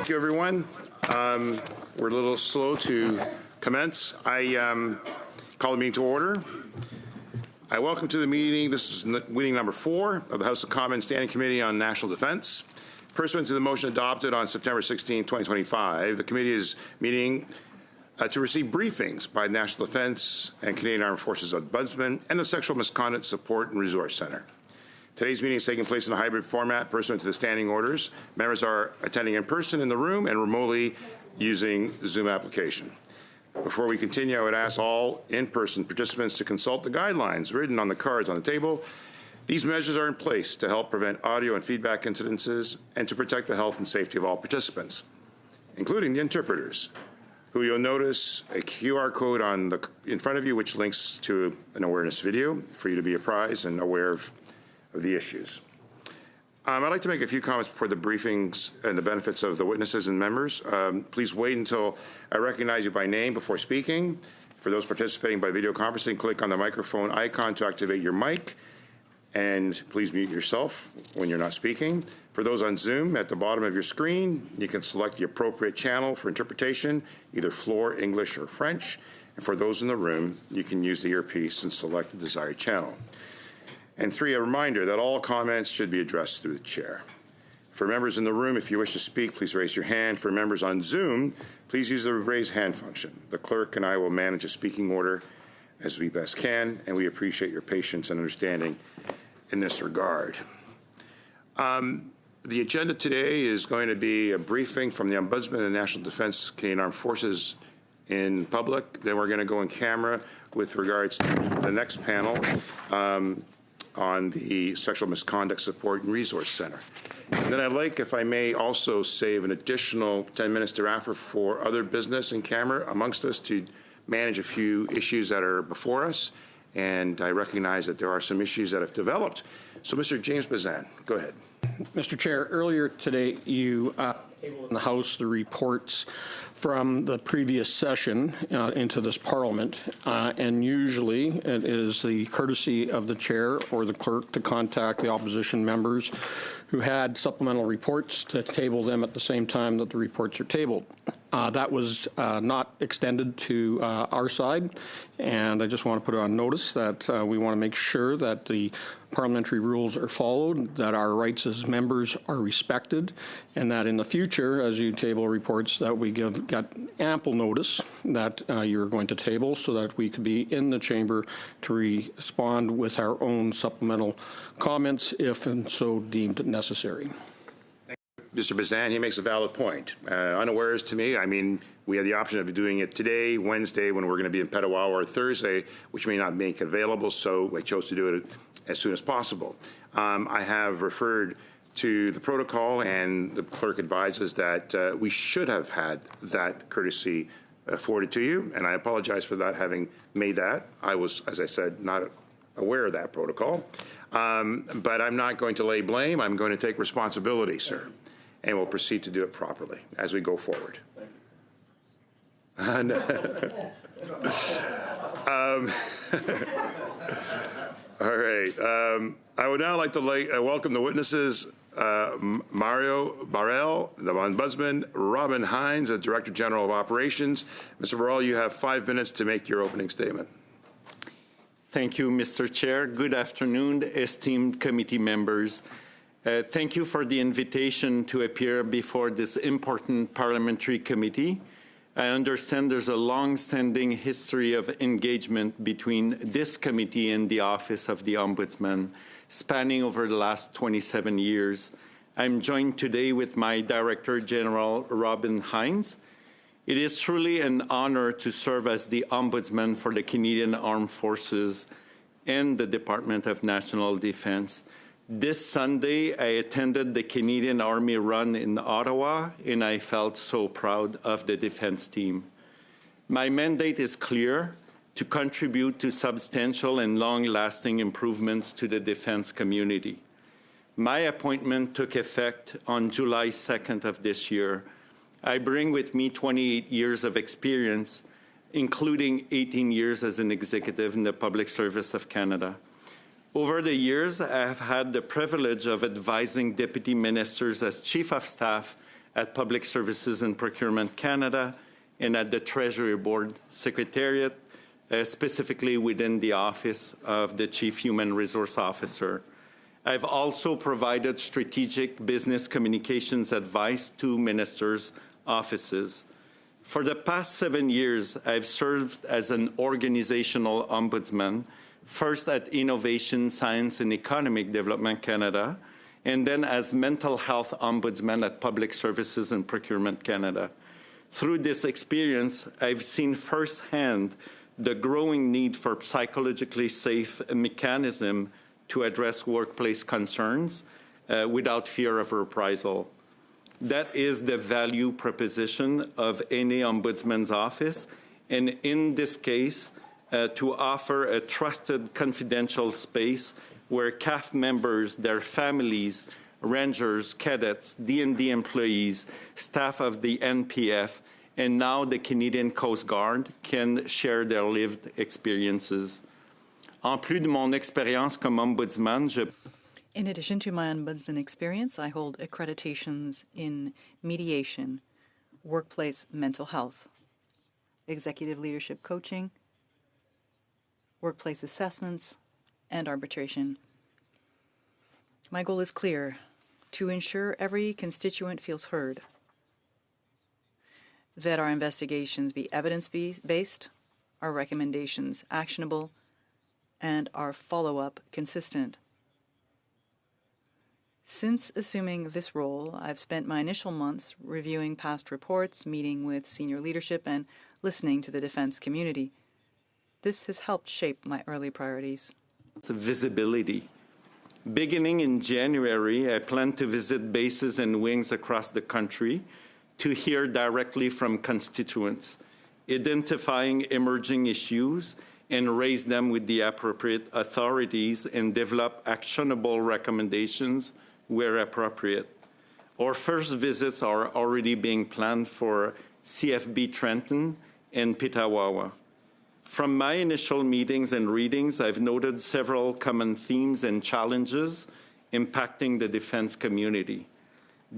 Thank you, everyone. We're a little slow to commence. I call the meeting to order. I welcome to the meeting. This is meeting number 4 of the House of Commons Standing Committee on National Defence. Pursuant to the motion adopted on September 16, 2025, the committee is meeting to receive briefings by the National Defence and Canadian Armed Forces Ombudsman and the Sexual Misconduct Support and Resource Centre. Today's meeting is taking place in a hybrid format pursuant to the standing orders. Members are attending in person in the room and remotely using Zoom application. Before we continue, I would ask all in-person participants to consult the guidelines written on the cards on the table. These measures are in place to help prevent audio and feedback incidences and to protect the health and safety of all participants, including the interpreters, who you'll notice a QR code in front of you which links to an awareness video for you to be apprised and aware of the issues. I'd like to make a few comments before the briefings and the benefits of the witnesses and members. Please wait until I recognize you by name before speaking. For those participating by video conferencing, click on the microphone icon to activate your mic, and please mute yourself when you're not speaking. For those on Zoom, at the bottom of your screen, you can select the appropriate channel for interpretation, either floor, English, or French. And for those in the room, you can use the earpiece and select the desired channel. And 3, a reminder that all comments should be addressed through the chair. For members in the room, if you wish to speak, please raise your hand. For members on Zoom, please use the raise hand function. The clerk and I will manage a speaking order as we best can, and we appreciate your patience and understanding in this regard. The agenda today is going to be a briefing from the Ombudsman and National Defence Canadian Armed Forces in public. Then we're going to go in camera with regards to the next panel on the Sexual Misconduct Support and Resource Centre. And then I'd like, if I may, also save an additional 10 minutes thereafter for other business in camera amongst us to manage a few issues that are before us. And I recognize that there are some issues that have developed. So, Mr. James Bazan, go ahead. Mr. Chair, earlier today you tabled in the House the reports from the previous session into this Parliament, and usually it is the courtesy of the chair or the clerk to contact the opposition members who had supplemental reports to table them at the same time that the reports are tabled. That was not extended to our side, and I just want to put it on notice that we want to make sure that the parliamentary rules are followed, that our rights as members are respected, and that in the future, as you table reports, that we get ample notice that you're going to table so that we could be in the chamber to respond with our own supplemental comments if and so deemed necessary. Mr. Bazan, he makes a valid point. Unawares to me, I mean, we had the option of doing it today, Wednesday, when we're going to be in Petawawa, or Thursday, which may not make it available, so I chose to do it as soon as possible. I have referred to the protocol, and the clerk advises that we should have had that courtesy afforded to you, and I apologize for not having made that. I was, as I said, not aware of that protocol. But I'm not going to lay blame. I'm going to take responsibility, sir. And we'll proceed to do it properly as we go forward. Thank you. All right. I would now like to welcome the witnesses, Mario Barrell, the Ombudsman, Robin Hines, the Director General of Operations. Mr. Barrell, you have 5 minutes to make your opening statement. Thank you, Mr. Chair. Good afternoon, esteemed committee members. Thank you for the invitation to appear before this important parliamentary committee. I understand there's a long-standing history of engagement between this committee and the Office of the Ombudsman, spanning over the last 27 years. I'm joined today with my Director General, Robin Hines. It is truly an honor to serve as the Ombudsman for the Canadian Armed Forces and the Department of National Defence. This Sunday, I attended the Canadian Army Run in Ottawa, and I felt so proud of the defense team. My mandate is clear: to contribute to substantial and long-lasting improvements to the defense community. My appointment took effect on July 2nd of this year. I bring with me 28 years of experience, including 18 years as an executive in the Public Service of Canada. Over the years, I have had the privilege of advising deputy ministers as chief of staff at Public Services and Procurement Canada, and at the Treasury Board Secretariat, specifically within the Office of the Chief Human Resource Officer. I've also provided strategic business communications advice to ministers' offices. For the past 7 years, I've served as an organizational ombudsman, first at Innovation, Science and Economic Development Canada, and then as mental health ombudsman at Public Services and Procurement Canada. Through this experience, I've seen firsthand the growing need for psychologically safe mechanism to address workplace concerns without fear of reprisal. That is the value proposition of any ombudsman's office, and in this case, to offer a trusted, confidential space where CAF members, their families, rangers, cadets, DND employees, staff of the NPF, and now the Canadian Coast Guard can share their lived experiences. En plus de mon expérience comme ombudsman, In addition to my ombudsman experience, I hold accreditations in mediation, workplace mental health, executive leadership coaching, workplace assessments, and arbitration. My goal is clear: to ensure every constituent feels heard, that our investigations be evidence-based, our recommendations actionable, and our follow-up consistent. Since assuming this role, I've spent my initial months reviewing past reports, meeting with senior leadership, and listening to the defense community. This has helped shape my early priorities. Visibility. Beginning in January, I plan to visit bases and wings across the country to hear directly from constituents, identifying emerging issues and raise them with the appropriate authorities and develop actionable recommendations where appropriate. Our first visits are already being planned for CFB Trenton and Petawawa. From my initial meetings and readings, I've noted several common themes and challenges impacting the defense community: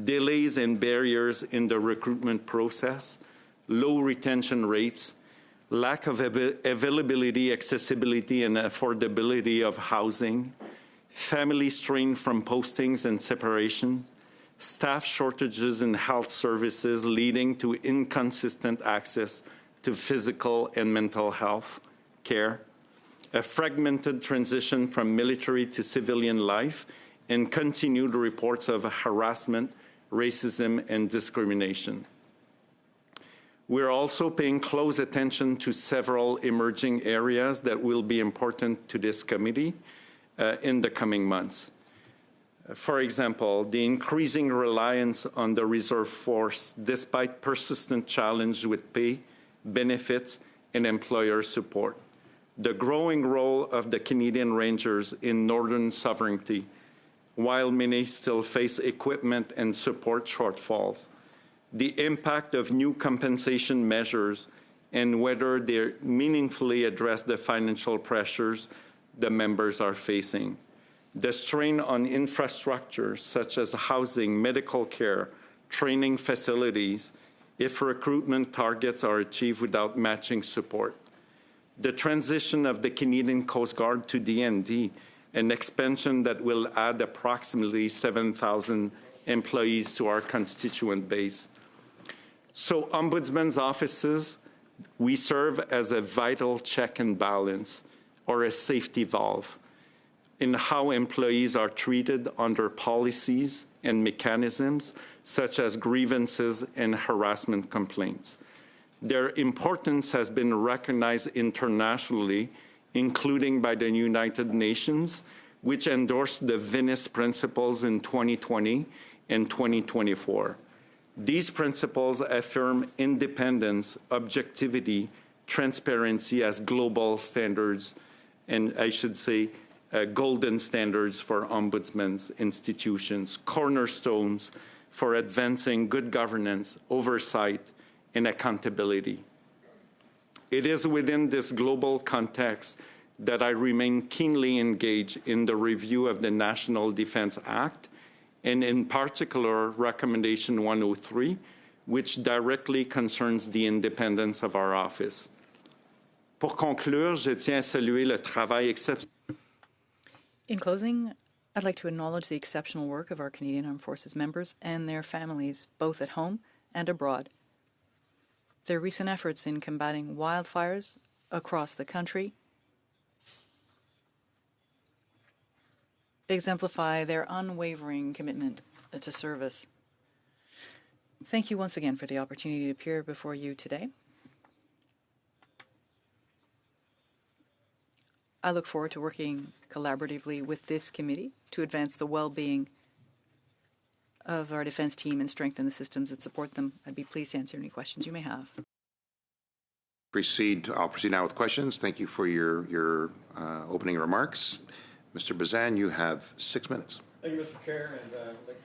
delays and barriers in the recruitment process, low retention rates, lack of availability, accessibility, and affordability of housing, family strain from postings and separation, staff shortages in health services leading to inconsistent access to physical and mental health care, a fragmented transition from military to civilian life, and continued reports of harassment, racism, and discrimination. We're also paying close attention to several emerging areas that will be important to this committee in the coming months. For example, the increasing reliance on the reserve force despite persistent challenge with pay, benefits, and employer support. The growing role of the Canadian Rangers in northern sovereignty, while many still face equipment and support shortfalls. The impact of new compensation measures and whether they meaningfully address the financial pressures the members are facing. The strain on infrastructure such as housing, medical care, training facilities, if recruitment targets are achieved without matching support. The transition of the Canadian Coast Guard to DND, an expansion that will add approximately 7,000 employees to our constituent base. So ombudsman's offices, we serve as a vital check and balance, or a safety valve, in how employees are treated under policies and mechanisms such as grievances and harassment complaints. Their importance has been recognized internationally, including by the United Nations, which endorsed the Venice Principles in 2020 and 2024. These principles affirm independence, objectivity, transparency as global standards, and I should say golden standards for ombudsmen's institutions, cornerstones for advancing good governance, oversight, and accountability. It is within this global context that I remain keenly engaged in the review of the National Defense Act and in particular, Recommendation 103, which directly concerns the independence of our office. Pour conclure, je tiens à saluer le travail exceptionnel. In closing, I'd like to acknowledge the exceptional work of our Canadian Armed Forces members and their families, both at home and abroad. Their recent efforts in combating wildfires across the country exemplify their unwavering commitment to service. Thank you once again for the opportunity to appear before you today. I look forward to working collaboratively with this committee to advance the well-being of our defense team and strengthen the systems that support them. I'd be pleased to answer any questions you may have. I'll proceed now with questions. Thank you for your opening remarks. Mr. Bazan, you have 6 minutes. Thank you, Mr. Chair, and I'd like to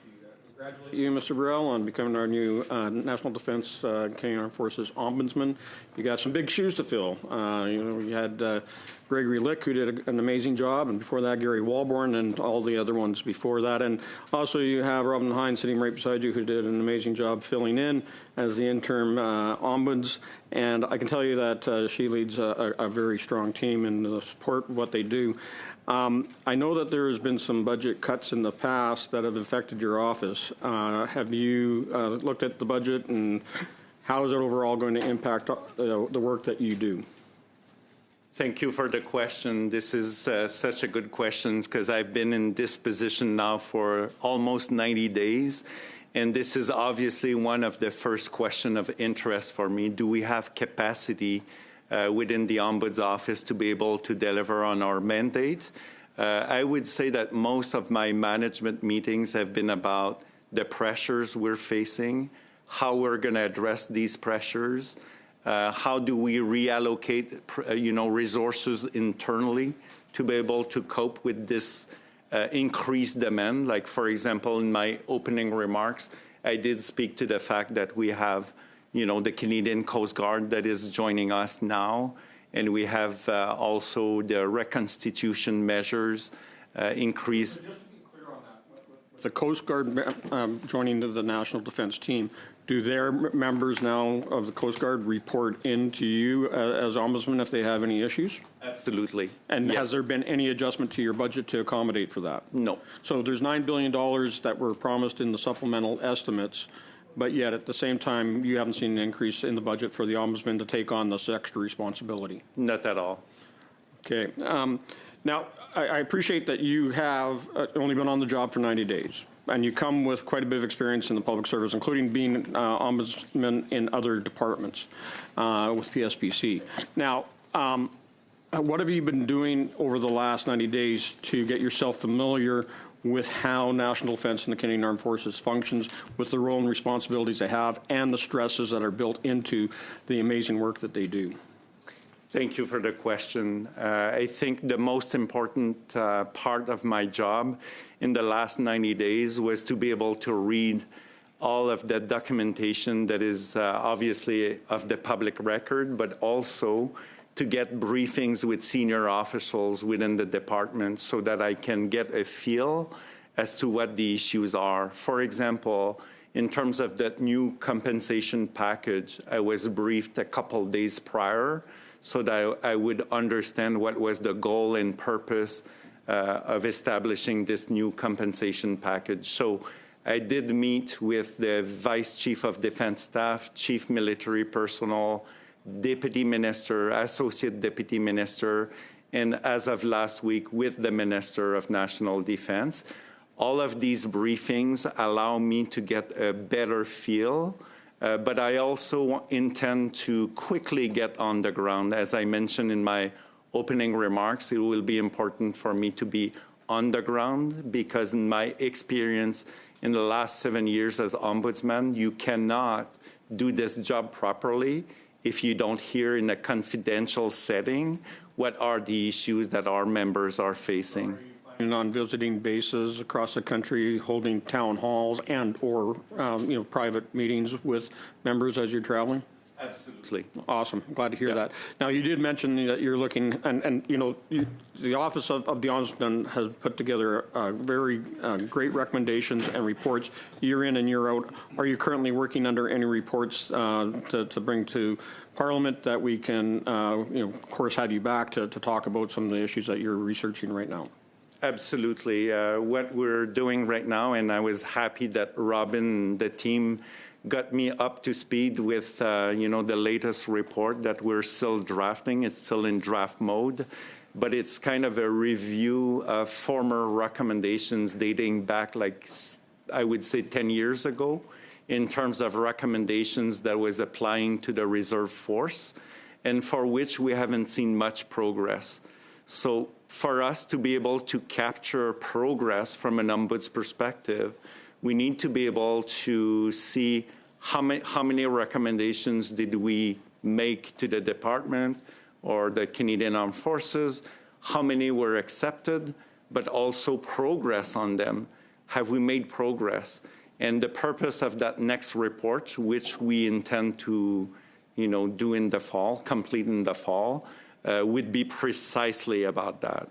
congratulate you, Mr. Burrell, on becoming our new National Defense Canadian Armed Forces Ombudsman. You got some big shoes to fill. You had Gregory Lick, who did an amazing job, and before that, Gary Walborn, and all the other ones before that. And also, you have Robin Hines sitting right beside you, who did an amazing job filling in as the interim ombuds. And I can tell you that she leads a very strong team in the support of what they do. I know that there has been some budget cuts in the past that have affected your office. Have you looked at the budget, and how is it overall going to impact the work that you do? Thank you for the question. This is such a good question because I've been in this position now for almost 90 days. And this is obviously one of the first questions of interest for me. Do we have capacity within the Ombuds office to be able to deliver on our mandate? I would say that most of my management meetings have been about the pressures we're facing, how we're going to address these pressures, how do we reallocate resources internally to be able to cope with this increased demand. Like, for example, in my opening remarks, I did speak to the fact that we have the Canadian Coast Guard that is joining us now, and we have also the reconstitution measures increased. Just to be clear on that, the Coast Guard joining the National Defense Team, do their members now of the Coast Guard report into you as Ombudsman if they have any issues? Absolutely. And yes. has there been any adjustment to your budget to accommodate for that? No. So there's $9 billion that were promised in the supplemental estimates, but yet at the same time, you haven't seen an increase in the budget for the Ombudsman to take on this extra responsibility? Not at all. Okay. Now, I appreciate that you have only been on the job for 90 days, and you come with quite a bit of experience in the public service, including being Ombudsman in other departments with PSPC. Now, what have you been doing over the last 90 days to get yourself familiar with how national defense and the Canadian Armed Forces functions, with the role and responsibilities they have, and the stresses that are built into the amazing work that they do? Thank you for the question. I think the most important part of my job in the last 90 days was to be able to read all of the documentation that is obviously of the public record, but also to get briefings with senior officials within the department so that I can get a feel as to what the issues are. For example, in terms of that new compensation package, I was briefed a couple days prior so that I would understand what was the goal and purpose of establishing this new compensation package. So I did meet with the Vice Chief of Defense Staff, Chief Military Personnel, Deputy Minister, Associate Deputy Minister, and as of last week with the Minister of National Defense. All of these briefings allow me to get a better feel, but I also intend to quickly get on the ground. As I mentioned in my opening remarks, it will be important for me to be on the ground because in my experience in the last 7 years as Ombudsman, you cannot do this job properly if you don't hear in a confidential setting what are the issues that our members are facing. And on visiting bases across the country, holding town halls and or private meetings with members as you're traveling? Absolutely. Awesome. Glad to hear that. Now, you did mention that you're looking, and the Office of the Ombudsman has put together very great recommendations and reports year in and year out. Are you currently working under any reports to bring to Parliament that we can, of course, have you back to talk about some of the issues that you're researching right now? Absolutely. What we're doing right now, and I was happy that Robin and the team got me up to speed with, the latest report that we're still drafting. It's still in draft mode, but it's kind of a review of former recommendations dating back, I would say 10 years ago, in terms of recommendations that was applying to the reserve force, and for which we haven't seen much progress. So for us to be able to capture progress from an ombuds perspective, we need to be able to see how many recommendations did we make to the department or the Canadian Armed Forces, how many were accepted, but also progress on them. Have we made progress? And the purpose of that next report, which we intend to do in the fall, complete in the fall, would be precisely about that.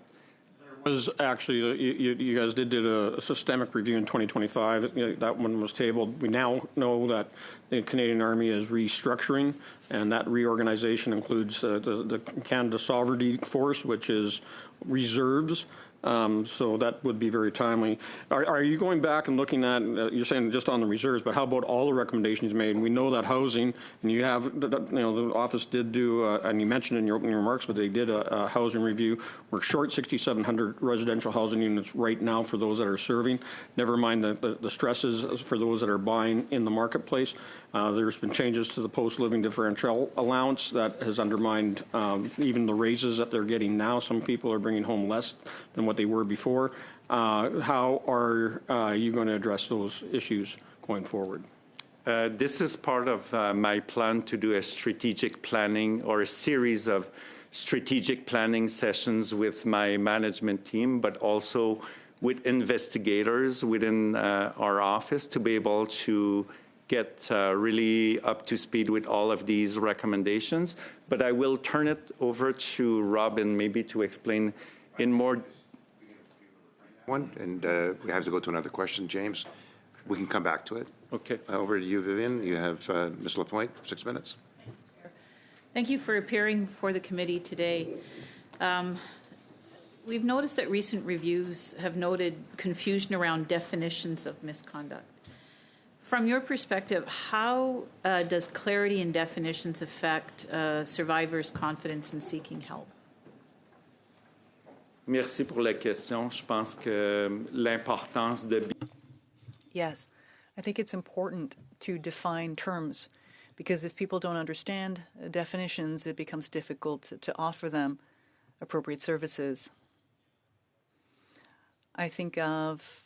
Was actually, you guys did a systemic review in 2025. That one was tabled. We now know that the Canadian Army is restructuring, and that reorganization includes the Canada Sovereignty Force, which is reserves. So that would be very timely. Are you going back and looking at, you're saying just on the reserves, but how about all the recommendations made? And we know that housing, and you have, the office did do, and you mentioned in your opening remarks, but they did a housing review. We're short 6,700 residential housing units right now for those that are serving, never mind the stresses for those that are buying in the marketplace. There's been changes to the post-living differential allowance that has undermined even the raises that they're getting now. Some people are bringing home less than what they were before. How are you going to address those issues going forward? This is part of my plan to do a strategic planning or a series of strategic planning sessions with my management team, but also with investigators within our office to be able to get really up to speed with all of these recommendations. But I will turn it over to Robin maybe to explain in more. And we have to go to another question, James. We can come back to it. Okay. Over to you, Vivian. You have Ms. Lapointe, 6 minutes. Thank you for appearing before the committee today. We've noticed that recent reviews have noted confusion around definitions of misconduct. From your perspective, how does clarity in definitions affect survivors' confidence in seeking help? Merci pour la question. Je pense que l'importance de... Yes, I think it's important to define terms, because if people don't understand definitions, it becomes difficult to offer them appropriate services. I think of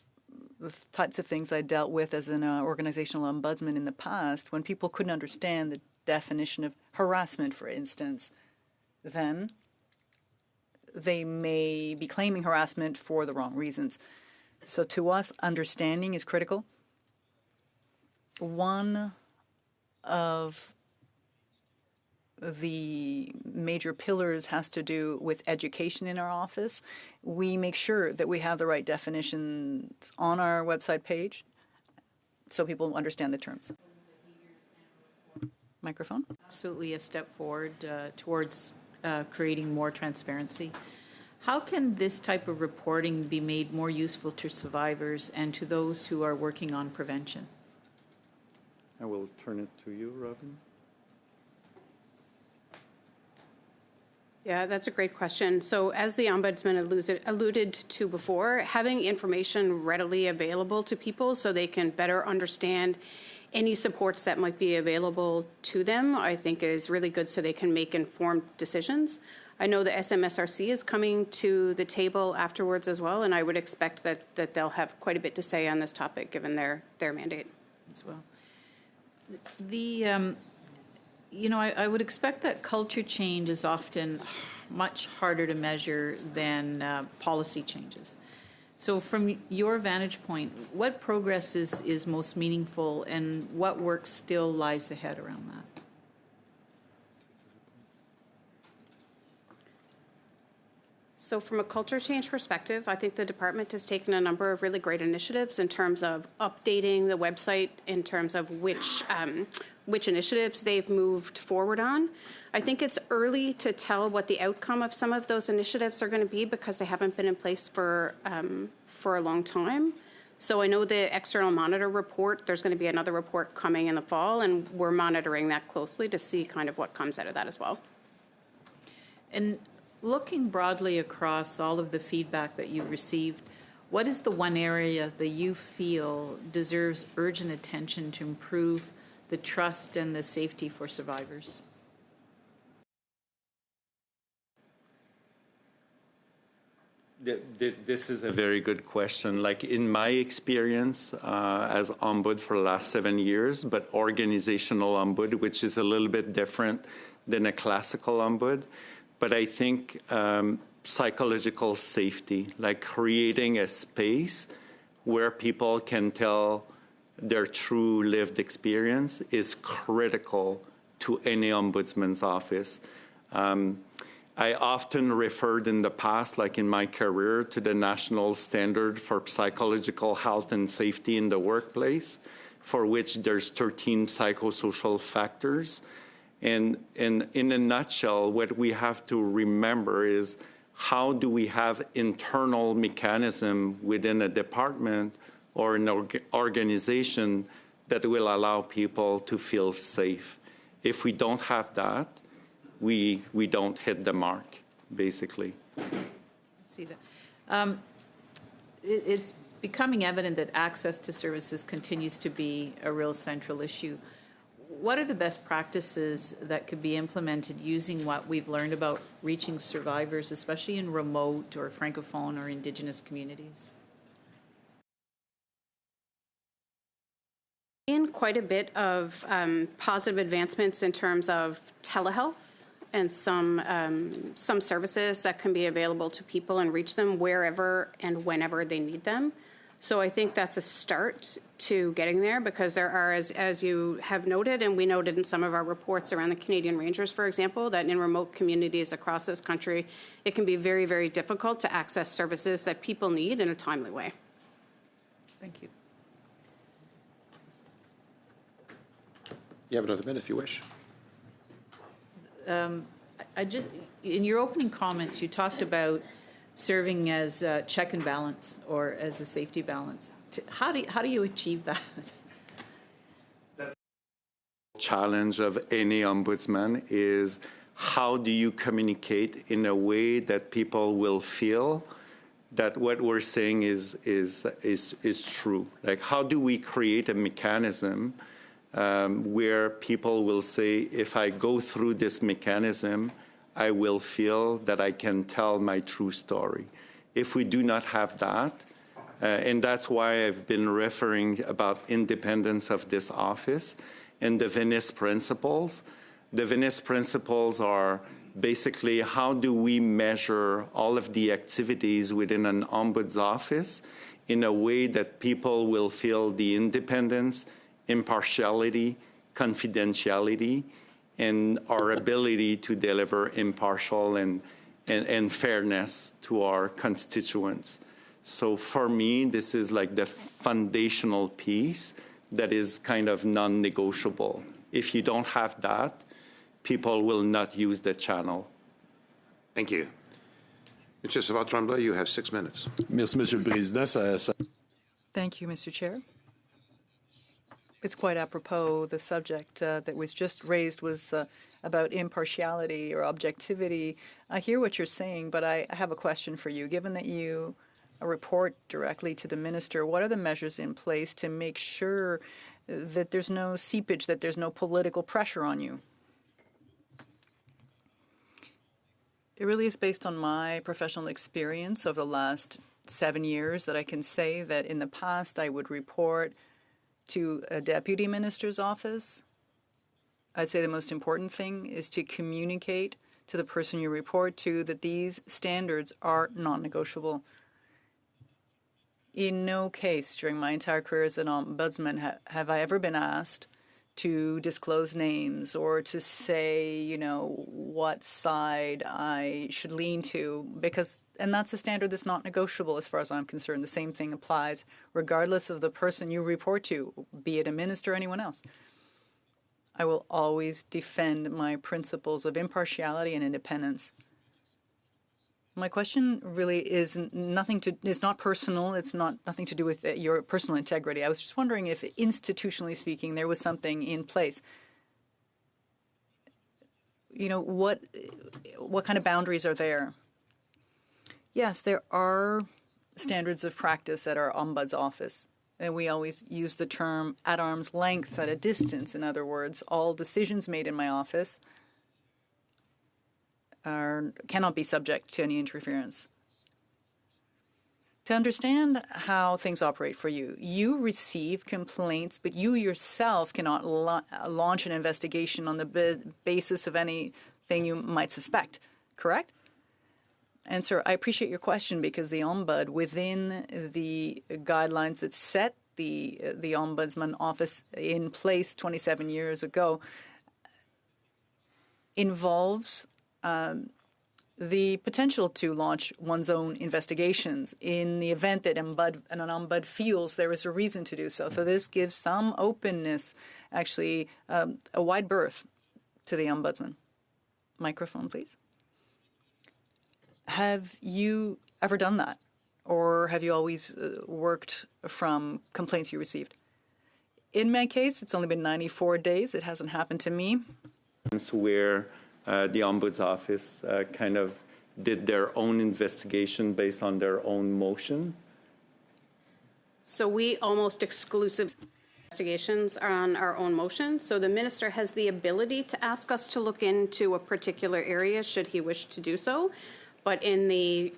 the types of things I dealt with as an organizational ombudsman in the past, when people couldn't understand the definition of harassment, for instance, then they may be claiming harassment for the wrong reasons. So to us, understanding is critical. One of the major pillars has to do with education in our office. We make sure that we have the right definitions on our website page so people understand the terms. Microphone. Absolutely a step forward towards creating more transparency. How can this type of reporting be made more useful to survivors and to those who are working on prevention? I will turn it to you, Robin. Yeah, that's a great question. So as the Ombudsman alluded to before, having information readily available to people so they can better understand any supports that might be available to them, I think is really good so they can make informed decisions. I know the SMSRC is coming to the table afterwards as well, and I would expect that they'll have quite a bit to say on this topic given their mandate. As well. I would expect that culture change is often much harder to measure than policy changes. So from your vantage point, what progress is most meaningful and what work still lies ahead around that? So from a culture change perspective, I think the department has taken a number of really great initiatives in terms of updating the website, in terms of which initiatives they've moved forward on. I think it's early to tell what the outcome of some of those initiatives are going to be because they haven't been in place for a long time. So I know the external monitor report, there's going to be another report coming in the fall, and we're monitoring that closely to see kind of what comes out of that as well. And looking broadly across all of the feedback that you've received, what is the one area that you feel deserves urgent attention to improve the trust and the safety for survivors? This is a very good question. Like in my experience as ombud for the last 7 years, but organizational ombud, which is a little bit different than a classical ombud. But I think psychological safety, like creating a space where people can tell their true lived experience is critical to any ombudsman's office. I often referred in the past, like in my career, to the national standard for psychological health and safety in the workplace, for which there's 13 psychosocial factors. And in a nutshell, what we have to remember is how do we have internal mechanism within a department or an organization that will allow people to feel safe. If we don't have that, we don't hit the mark, basically. I see that. It's becoming evident that access to services continues to be a real central issue. What are the best practices that could be implemented using what we've learned about reaching survivors, especially in remote or Francophone or Indigenous communities? In quite a bit of positive advancements in terms of telehealth and some services that can be available to people and reach them wherever and whenever they need them. So I think that's a start to getting there because there are, as you have noted, and we noted in some of our reports around the Canadian Rangers, for example, that in remote communities across this country, it can be very, very difficult to access services that people need in a timely way. Thank you. You have another minute if you wish. In your opening comments, you talked about serving as a check and balance or as a safety balance. How do you achieve that? That's the challenge of any ombudsman is how do you communicate in a way that people will feel that what we're saying is true? Like how do we create a mechanism where people will say, if I go through this mechanism, I will feel that I can tell my true story. If we do not have that, and that's why I've been referring about independence of this office and the Venice Principles. The Venice Principles are basically how do we measure all of the activities within an ombuds office in a way that people will feel the independence, impartiality, confidentiality, and our ability to deliver impartial and fairness to our constituents. So for me, this is like the foundational piece that is kind of non-negotiable. If you don't have that, people will not use the channel. Thank you. Mr. Savard-Tremblay, you have 6 minutes. Merci, Monsieur le Président. Thank you, Mr. Chair. It's quite apropos. The subject that was just raised was about impartiality or objectivity. I hear what you're saying, but I have a question for you. Given that you report directly to the minister, what are the measures in place to make sure that there's no seepage, that there's no political pressure on you? It really is based on my professional experience over the last 7 years that I can say that in the past I would report to a deputy minister's office. I'd say the most important thing is to communicate to the person you report to that these standards are non-negotiable. In no case during my entire career as an ombudsman have I ever been asked to disclose names or to say, what side I should lean to, because And that's a standard that's not negotiable as far as I'm concerned. The same thing applies regardless of the person you report to, be it a minister or anyone else. I will always defend my principles of impartiality and independence. My question really is not personal. It's nothing to do with your personal integrity. I was just wondering if, institutionally speaking, there was something in place. You know, what kind of boundaries are there? Yes, there are standards of practice at our Ombuds office. And we always use the term at arm's length, at a distance. In other words, all decisions made in my office cannot be subject to any interference. To understand how things operate for you, you receive complaints, but you yourself cannot launch an investigation on the basis of anything you might suspect, correct? And, sir, I appreciate your question because the Ombud, within the guidelines that set the Ombudsman office in place 27 years ago, involves the potential to launch one's own investigations in the event that an Ombud feels there is a reason to do so. So this gives some openness, actually a wide berth to the Ombudsman. Microphone, please. Have you ever done that? Or have you always worked from complaints you received? In my case, it's only been 94 days. It hasn't happened to me. Where the Ombuds office kind of did their own investigation based on their own motion? So we almost exclusive investigations are on our own motion. So the minister has the ability to ask us to look into a particular area should he wish to do so. But in the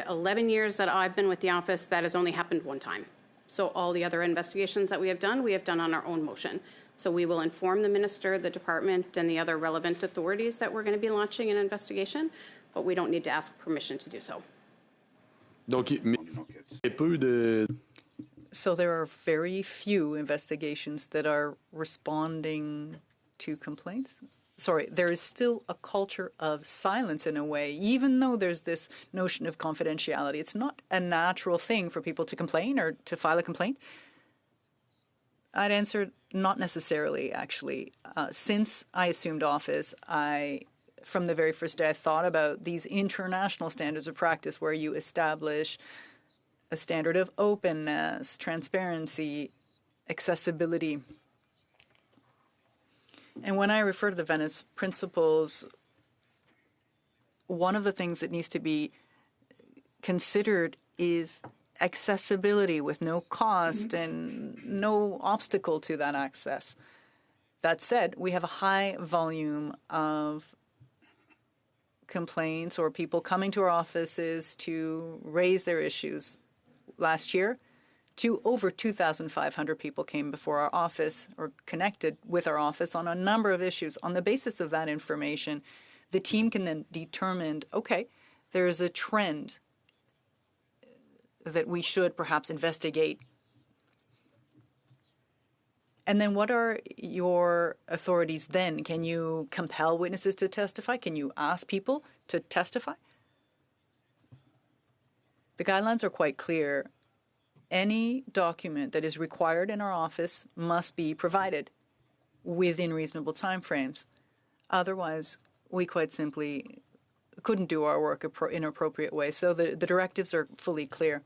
11 years that I've been with the office, that has only happened one time. So all the other investigations that we have done on our own motion. So we will inform the minister, the department, and the other relevant authorities that we're going to be launching an investigation, but we don't need to ask permission to do so. So there are very few investigations that are responding to complaints? Sorry, there is still a culture of silence in a way, even though there's this notion of confidentiality. It's not a natural thing for people to complain or to file a complaint. I'd answer not necessarily, actually. Since I assumed office, from the very first day, I thought about these international standards of practice where you establish a standard of openness, transparency, accessibility. And when I refer to the Venice principles, one of the things that needs to be considered is accessibility with no cost and no obstacle to that access. That said, we have a high volume of complaints or people coming to our offices to raise their issues. Last year, over 2,500 people came before our office or connected with our office on a number of issues. On the basis of that information, the team can then determine, okay, there is a trend that we should perhaps investigate. And then what are your authorities then? Can you compel witnesses to testify? Can you ask people to testify? The guidelines are quite clear. Any document that is required in our office must be provided within reasonable timeframes. Otherwise, we quite simply couldn't do our work in an appropriate way. So the directives are fully clear.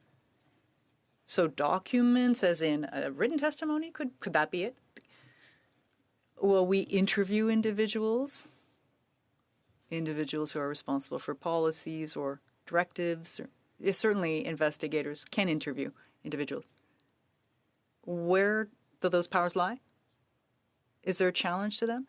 So documents, as in a written testimony, could that be it? Will we interview individuals who are responsible for policies or directives? Certainly, investigators can interview individuals. Where do those powers lie? Is there a challenge to them?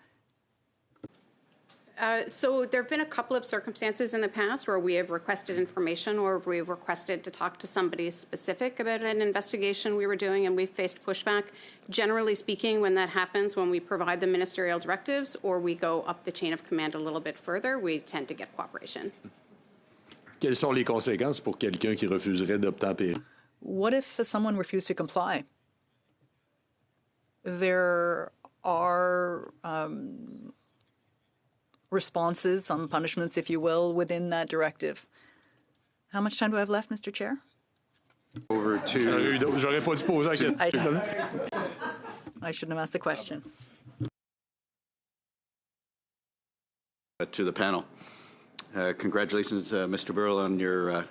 So there have been a couple of circumstances in the past where we have requested information or we have requested to talk to somebody specific about an investigation we were doing, and we've faced pushback. Generally speaking, when that happens, when we provide the ministerial directives or we go up the chain of command a little bit further, we tend to get cooperation. Quelles sont les conséquences pour quelqu'un qui refuserait d'obtempérer? What if someone refused to comply? There are responses, some punishments, if you will, within that directive. How much time do I have left, Mr. Chair? Over to J'aurais pas dû poser la question. I shouldn't have asked the question. To the panel. Congratulations, Mr. Burrell, on your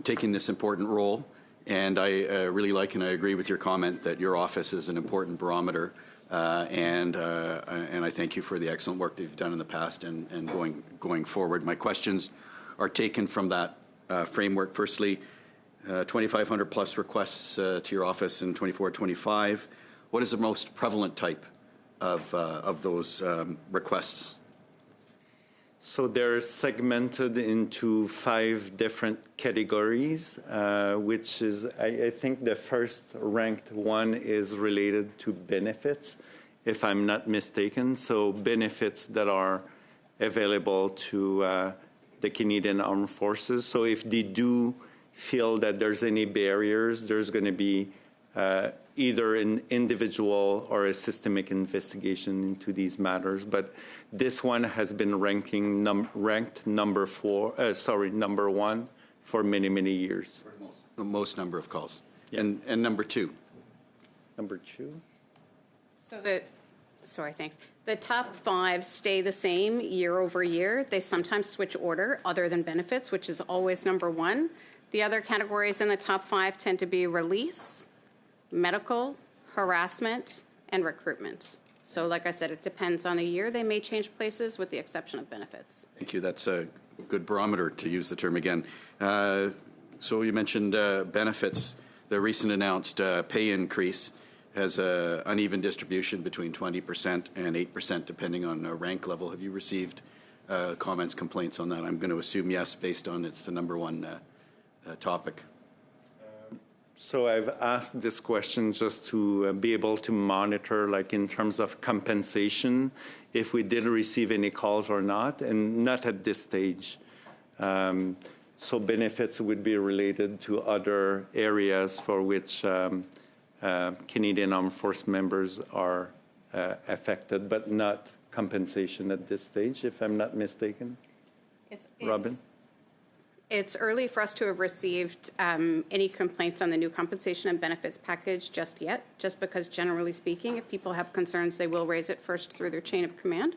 taking this important role. And I really like and I agree with your comment that your office is an important barometer. And I thank you for the excellent work that you've done in the past and going forward. My questions are taken from that framework. Firstly, 2,500 plus requests to your office in 24-25. What is the most prevalent type of those requests? So they're segmented into 5 different categories, which is, I think the first ranked one is related to benefits, if I'm not mistaken. So benefits that are available to the Canadian Armed Forces. So if they do feel that there's any barriers, there's going to be either an individual or a systemic investigation into these matters. But this one has been ranked number 1 for many, many years. The most number of calls. Yeah. And number 2. Number 2? So thanks. The top 5 stay the same year over year. They sometimes switch order other than benefits, which is always number 1. The other categories in the top 5 tend to be release, medical, harassment, and recruitment. So like I said, it depends on the year. They may change places with the exception of benefits. Thank you. That's a good barometer, to use the term again. So you mentioned benefits. The recent announced pay increase has an uneven distribution between 20% and 8%, depending on rank level. Have you received comments, complaints on that? I'm going to assume yes, based on it's the number 1 topic. So I've asked this question just to be able to monitor, like in terms of compensation, if we did receive any calls or not, and not at this stage. So benefits would be related to other areas for which Canadian Armed Force members are affected, but not compensation at this stage, if I'm not mistaken. Robin? It's early for us to have received any complaints on the new compensation and benefits package just yet, just because generally speaking, if people have concerns, they will raise it first through their chain of command.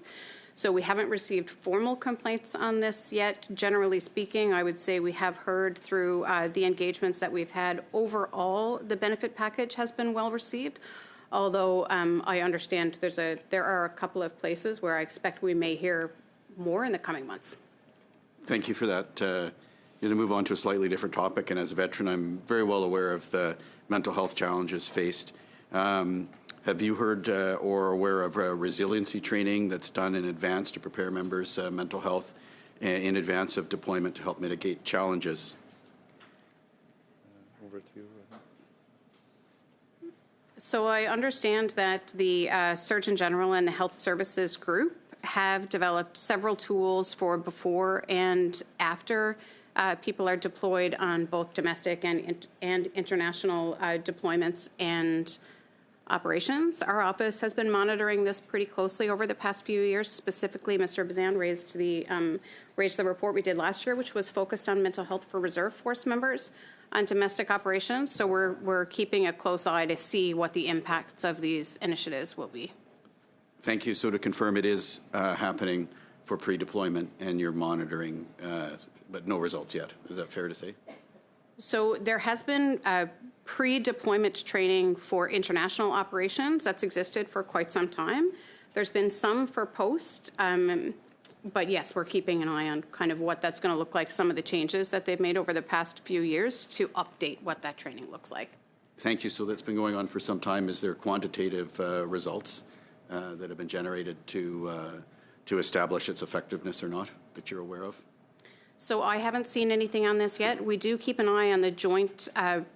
So we haven't received formal complaints on this yet. Generally speaking, I would say we have heard through the engagements that we've had. Overall, the benefit package has been well received, although I understand there are a couple of places where I expect we may hear more in the coming months. Thank you for that. To move on to a slightly different topic, and as a veteran, I'm very well aware of the mental health challenges faced. Have you heard or aware of resiliency training that's done in advance to prepare members' mental health in advance of deployment to help mitigate challenges? Over to you. So I understand that the Surgeon General and the Health Services Group have developed several tools for before and after people are deployed on both domestic and international deployments and operations. Our office has been monitoring this pretty closely over the past few years. Specifically, Mr. Bazan raised the report we did last year, which was focused on mental health for reserve force members on domestic operations. So we're keeping a close eye to see what the impacts of these initiatives will be. Thank you. So to confirm, it is happening for pre-deployment, and you're monitoring, but no results yet. Is that fair to say? So there has been pre-deployment training for international operations that's existed for quite some time. There's been some for post, but yes, we're keeping an eye on kind of what that's going to look like, some of the changes that they've made over the past few years to update what that training looks like. Thank you. So that's been going on for some time. Is there quantitative results that have been generated to establish its effectiveness or not that you're aware of? So I haven't seen anything on this yet. We do keep an eye on the joint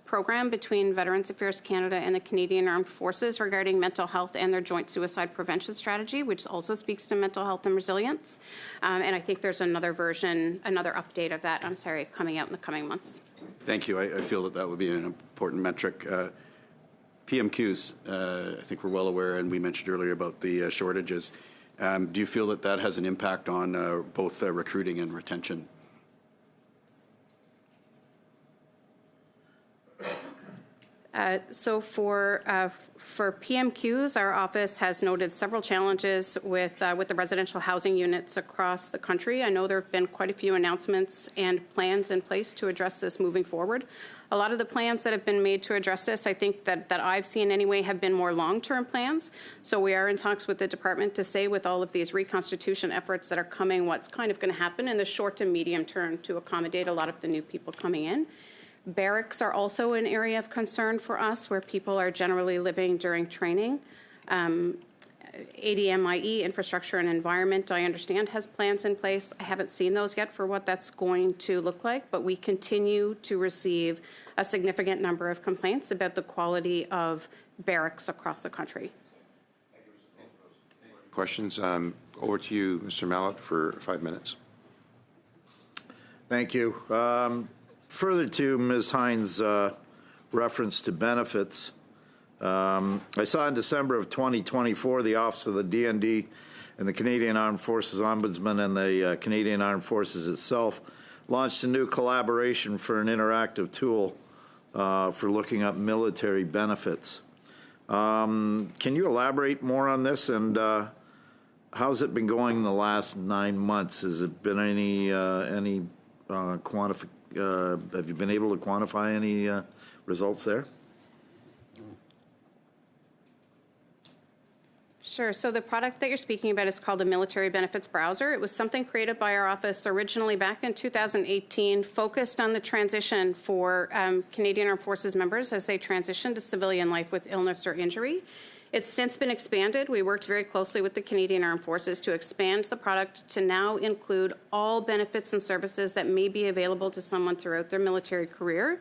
program between Veterans Affairs Canada and the Canadian Armed Forces regarding mental health and their joint suicide prevention strategy, which also speaks to mental health and resilience. And I think there's another version, another update of that, coming out in the coming months. Thank you. I feel that would be an important metric. PMQs, I think we're well aware, and we mentioned earlier about the shortages. Do you feel that that has an impact on both recruiting and retention? So for PMQs, our office has noted several challenges with the residential housing units across the country. I know there have been quite a few announcements and plans in place to address this moving forward. A lot of the plans that have been made to address this, I think that I've seen anyway, have been more long-term plans. So we are in talks with the department to say with all of these reconstitution efforts that are coming, what's kind of going to happen in the short to medium term to accommodate a lot of the new people coming in. Barracks are also an area of concern for us where people are generally living during training. ADMIE, Infrastructure and Environment, I understand, has plans in place. I haven't seen those yet for what that's going to look like, but we continue to receive a significant number of complaints about the quality of barracks across the country. Questions? Over to you, Mr. Mallet, for 5 minutes. Thank you. Further to Ms. Hines' reference to benefits, I saw in December of 2024 the Office of the DND and the Canadian Armed Forces Ombudsman and the Canadian Armed Forces itself launched a new collaboration for an interactive tool for looking up military benefits. Can you elaborate more on this, and how's it been going in the last 9 months? Has it been any have you been able to quantify any results there? Sure. So the product that you're speaking about is called a military benefits browser. It was something created by our office originally back in 2018, focused on the transition for Canadian Armed Forces members as they transition to civilian life with illness or injury. It's since been expanded. We worked very closely with the Canadian Armed Forces to expand the product to now include all benefits and services that may be available to someone throughout their military career.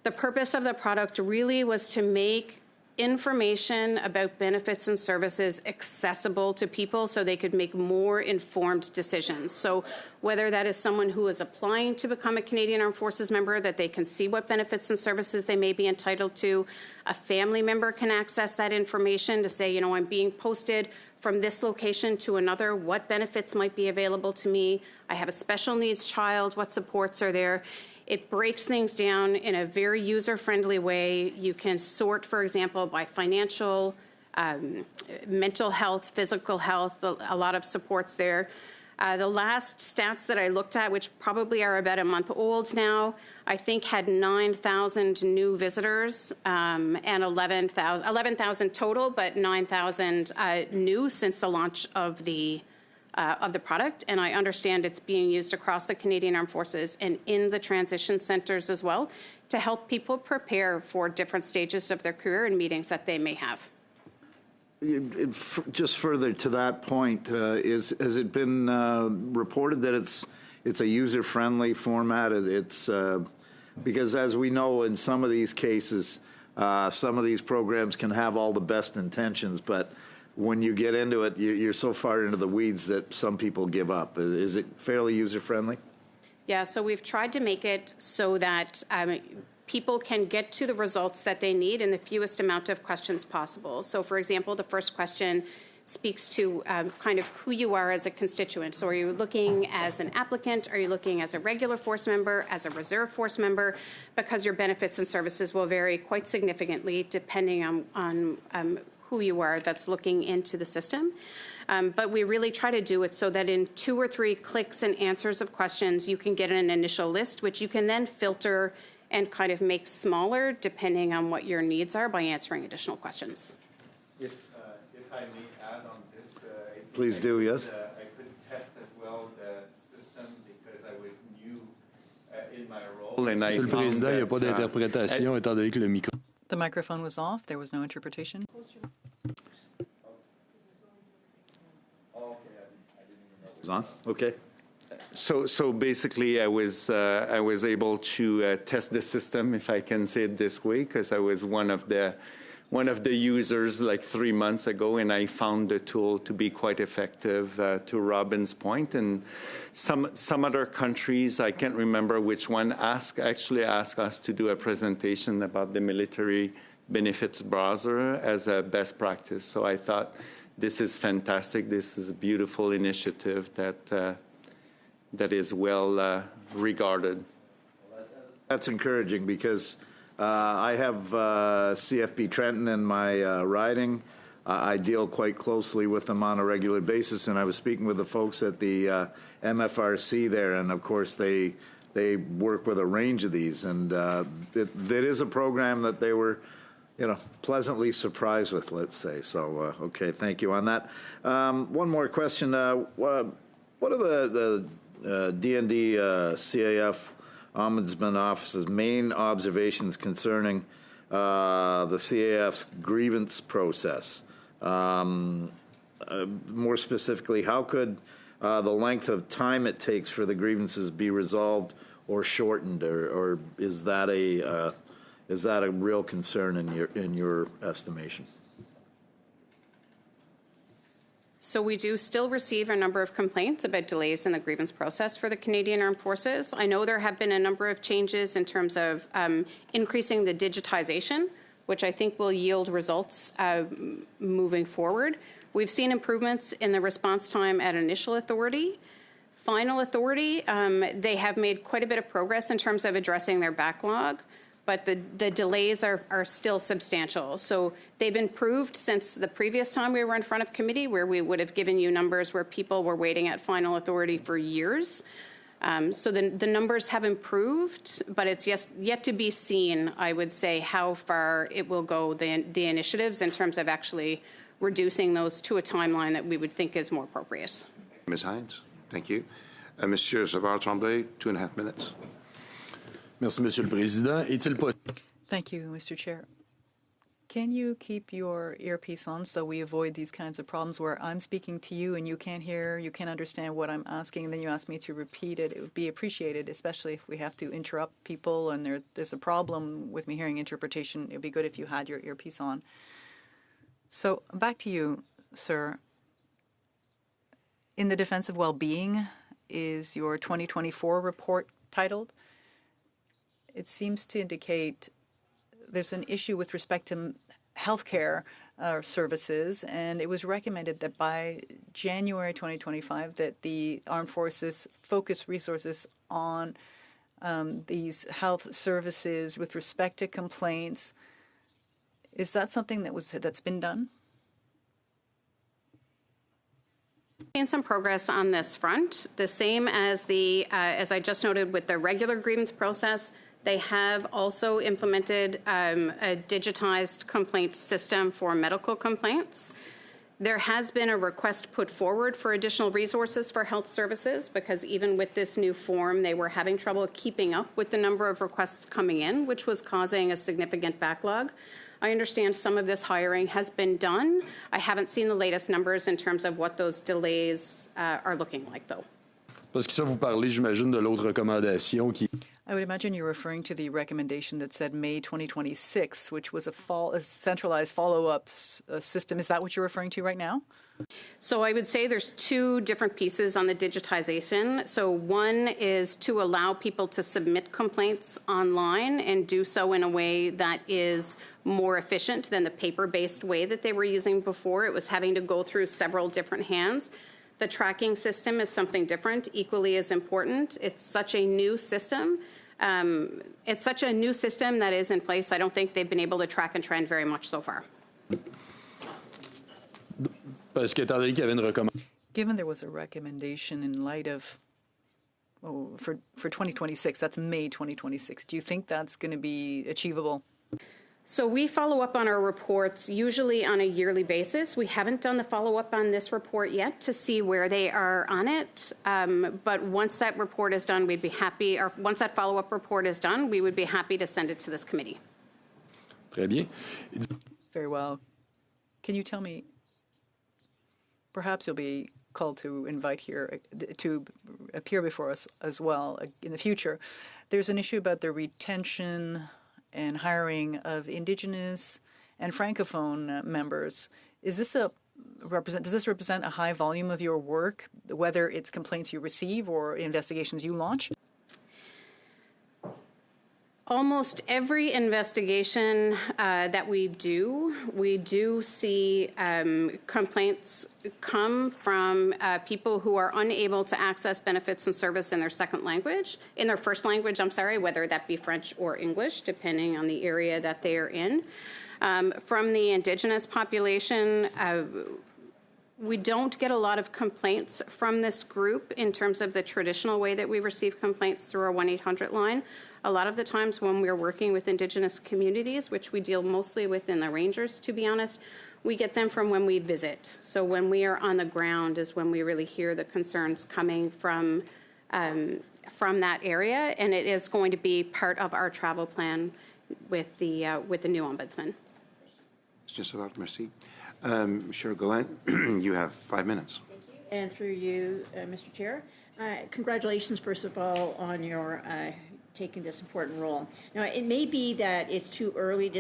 The purpose of the product really was to make information about benefits and services accessible to people so they could make more informed decisions. So whether that is someone who is applying to become a Canadian Armed Forces member, that they can see what benefits and services they may be entitled to, a family member can access that information to say, you know, I'm being posted from this location to another, what benefits might be available to me, I have a special needs child, what supports are there. It breaks things down in a very user-friendly way. You can sort, for example, by financial, mental health, physical health, a lot of supports there. The last stats that I looked at, which probably are about a month old now, I think had 9,000 new visitors and 11,000 total, but 9,000 new since the launch of the product, and I understand it's being used across the Canadian Armed Forces and in the transition centers as well to help people prepare for different stages of their career and meetings that they may have. Just further to that point, has it been reported that it's a user-friendly format? It's because, as we know, in some of these cases, some of these programs can have all the best intentions, but when you get into it, you're so far into the weeds that some people give up. Is it fairly user-friendly? Yeah, so we've tried to make it so that people can get to the results that they need in the fewest amount of questions possible. So, for example, the first question speaks to kind of who you are as a constituent. So are you looking as an applicant? Are you looking as a regular force member, as a reserve force member? Because your benefits and services will vary quite significantly depending on who you are that's looking into the system. But we really try to do it so that in 2 or 3 clicks and answers of questions, you can get an initial list, which you can then filter and kind of make smaller depending on what your needs are by answering additional questions. If I may add on this, Please do, yes. I could test as well the system because I was new in my role. And Monsieur le Président, il n'y a pas d'interprétation étant donné que le micro... The microphone was off. There was no interpretation. It's on? Okay. So basically, I was able to test the system, if I can say it this way, because I was one of the users like 3 months ago, and I found the tool to be quite effective. To Robin's point, and some other countries, I can't remember which one, actually asked us to do a presentation about the military benefits browser as a best practice. So I thought this is fantastic. This is a beautiful initiative that is well regarded. That's encouraging because I have CFB Trenton in my riding. I deal quite closely with them on a regular basis, and I was speaking with the folks at the MFRC there, and of course they work with a range of these, and it is a program that they were, pleasantly surprised with, let's say. So, okay, thank you on that. One more question. What are the DND CAF Ombudsman Office's main observations concerning the CAF's grievance process? More specifically, how could the length of time it takes for the grievances be resolved or shortened, or is that a real concern in your estimation? So we do still receive a number of complaints about delays in the grievance process for the Canadian Armed Forces. I know there have been a number of changes in terms of increasing the digitization, which I think will yield results moving forward. We've seen improvements in the response time at initial authority. Final authority, they have made quite a bit of progress in terms of addressing their backlog, but the delays are still substantial. So they've improved since the previous time we were in front of committee, where we would have given you numbers where people were waiting at final authority for years. So the numbers have improved, but it's yet to be seen, I would say, how far it will go, the initiatives in terms of actually reducing those to a timeline that we would think is more appropriate. Ms. Hines, thank you. Monsieur Savard-Tremblay, 2.5 minutes. Merci, Monsieur le Président. Est-il possible? Thank you, Mr. Chair. Can you keep your earpiece on so we avoid these kinds of problems where I'm speaking to you and you can't hear, you can't understand what I'm asking, and then you ask me to repeat it? It would be appreciated, especially if we have to interrupt people and there's a problem with me hearing interpretation. It would be good if you had your earpiece on. So back to you, sir. In the Defense of Well-Being is your 2024 report titled. It seems to indicate there's an issue with respect to healthcare services, and it was recommended that by January 2025 that the armed forces focus resources on these health services with respect to complaints. Is that something that's been done? Seen some progress on this front. The same as as I just noted with the regular grievance process, they have also implemented a digitized complaint system for medical complaints. There has been a request put forward for additional resources for health services because even with this new form, they were having trouble keeping up with the number of requests coming in, which was causing a significant backlog. I understand some of this hiring has been done. I haven't seen the latest numbers in terms of what those delays are looking like, though. Parce que ça, vous parlez, j'imagine, de l'autre recommandation qui... I would imagine you're referring to the recommendation that said May 2026, which was a centralized follow-up system. Is that what you're referring to right now? So I would say there's two different pieces on the digitization. So one is to allow people to submit complaints online and do so in a way that is more efficient than the paper-based way that they were using before. It was having to go through several different hands. The tracking system is something different, equally as important. It's such a new system. It's such a new system that is in place. I don't think they've been able to track and trend very much so far. Parce qu'étant donné qu'il y avait une recommandation. Given there was a recommendation in light of, for 2026, that's May 2026, do you think that's going to be achievable? So we follow up on our reports usually on a yearly basis. We haven't done the follow-up on this report yet to see where they are on it. But once that report is done, we'd be happy, or once that follow-up report is done, we would be happy to send it to this committee. Très bien. Very well. Can you tell me, perhaps you'll be called to invite here to appear before us as well in the future. There's an issue about the retention and hiring of Indigenous and Francophone members. Does this represent a high volume of your work, whether it's complaints you receive or investigations you launch? Almost every investigation that we do see complaints come from people who are unable to access benefits and service in their first language, whether that be French or English, depending on the area that they are in. From the Indigenous population, we don't get a lot of complaints from this group in terms of the traditional way that we receive complaints through our 1-800 line. A lot of the times when we're working with Indigenous communities, which we deal mostly with in the Rangers, to be honest, we get them from when we visit. So when we are on the ground is when we really hear the concerns coming from that area, and it is going to be part of our travel plan with the new ombudsman. It's just about merci. Cheryl Gallant, you have 5 minutes. Thank you. And through you, Mr. Chair, congratulations, first of all, on your taking this important role. Now, it may be that it's too early to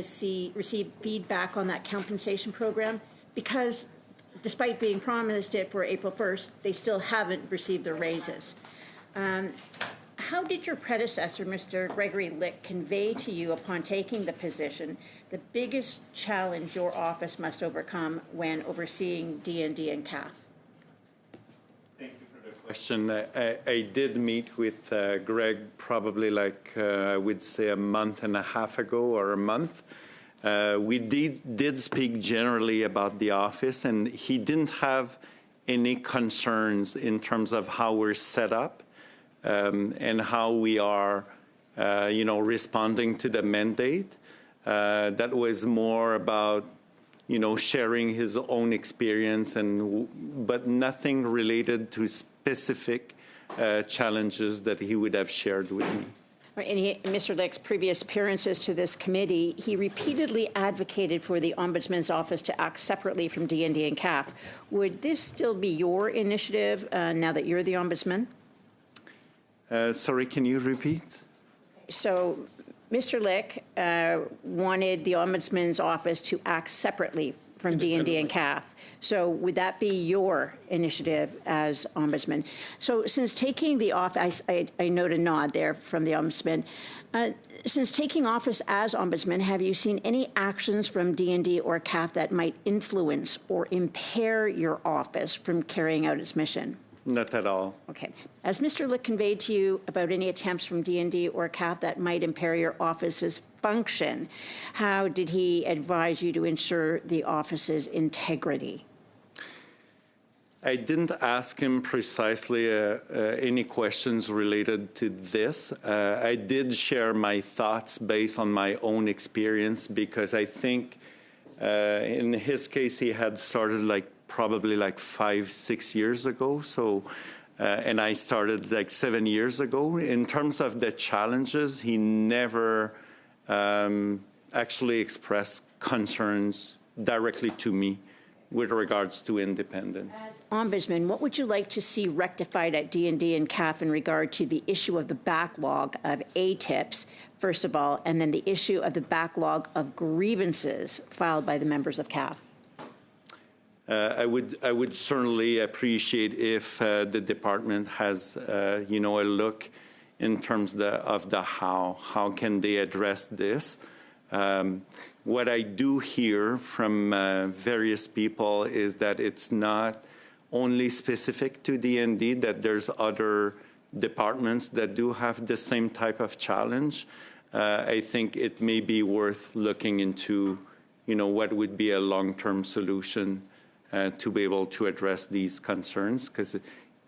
receive feedback on that compensation program because despite being promised it for April 1st, they still haven't received their raises. How did your predecessor, Mr. Gregory Lick, convey to you upon taking the position the biggest challenge your office must overcome when overseeing DND and CAF? Thank you for the question. I did meet with Greg probably I would say a month and a half ago or a month. We did speak generally about the office, and he didn't have any concerns in terms of how we're set up and how we are, responding to the mandate. That was more about, sharing his own experience, but nothing related to specific challenges that he would have shared with me. In Mr. Lick's previous appearances to this committee, he repeatedly advocated for the Ombudsman's Office to act separately from DND and CAF. Would this still be your initiative now that you're the Ombudsman? Sorry, can you repeat? So Mr. Lick wanted the Ombudsman's Office to act separately from DND and CAF. So would that be your initiative as Ombudsman? So since taking the office, I note a nod there from the Ombudsman. Since taking office as Ombudsman, have you seen any actions from DND or CAF that might influence or impair your office from carrying out its mission? Not at all. Okay. As Mr. Lick conveyed to you about any attempts from DND or CAF that might impair your office's function, how did he advise you to ensure the office's integrity? I didn't ask him precisely any questions related to this. I did share my thoughts based on my own experience because I think in his case he had started probably 5-6 years ago. So, and I started 7 years ago. In terms of the challenges, he never actually expressed concerns directly to me with regards to independence. As Ombudsman, what would you like to see rectified at DND and CAF in regard to the issue of the backlog of ATIPs, first of all, and then the issue of the backlog of grievances filed by the members of CAF? I would certainly appreciate if the department has, a look in terms of the how can they address this. What I do hear from various people is that it's not only specific to DND, that there's other departments that do have the same type of challenge. I think it may be worth looking into, what would be a long-term solution to be able to address these concerns, because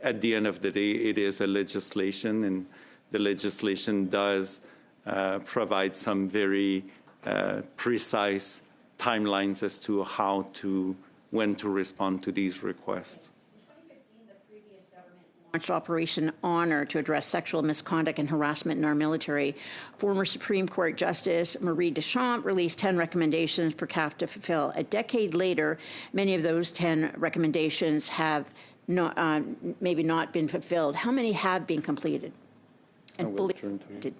at the end of the day, it is a legislation, and the legislation does provide some very precise timelines as to when to respond to these requests. Launched Operation Honor to address sexual misconduct and harassment in our military. Former Supreme Court Justice Marie Deschamps released 10 recommendations for CAF to fulfill. A decade later, many of those 10 recommendations have not, maybe not been fulfilled. How many have been completed and fully implemented?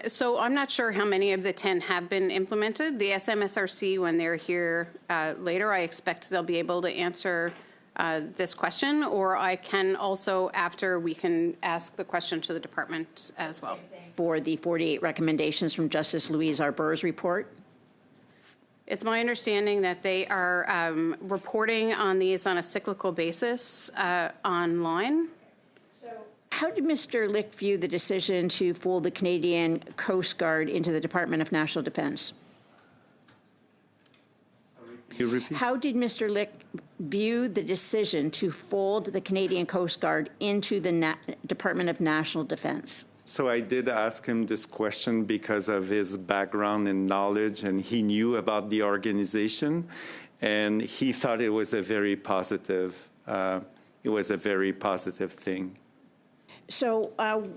So I'm not sure how many of the 10 have been implemented. The SMSRC, when they're here later, I expect they'll be able to answer this question, or I can also, after, we can ask the question to the department as well. For the 48 recommendations from Justice Louise Arbour's report? It's my understanding that they are reporting on these on a cyclical basis online. How did Mr. Lick view the decision to fold the Canadian Coast Guard into the Department of National Defence? You repeat? How did Mr. Lick view the decision to fold the Canadian Coast Guard into the Department of National Defence? So I did ask him this question because of his background and knowledge, and he knew about the organization, and he thought it was a very positive. It was a very positive thing. So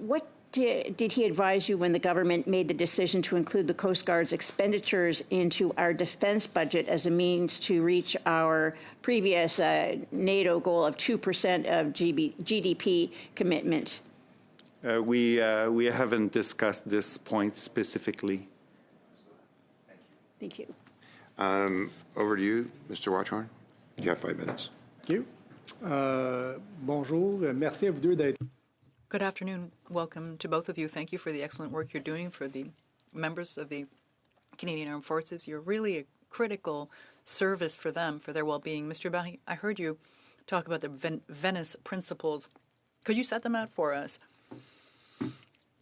what did he advise you when the government made the decision to include the Coast Guard's expenditures into our defense budget as a means to reach our previous NATO goal of 2% of GDP commitment? We haven't discussed this point specifically. Thank you. Over to you, Mr. Watchorn. You have 5 minutes. Thank you. Bonjour. Merci à vous deux d'être. Good afternoon. Welcome to both of you. Thank you for the excellent work you're doing for the members of the Canadian Armed Forces. You're really a critical service for them, for their well-being. Mr. Barry, I heard you talk about the Venice principles. Could you set them out for us?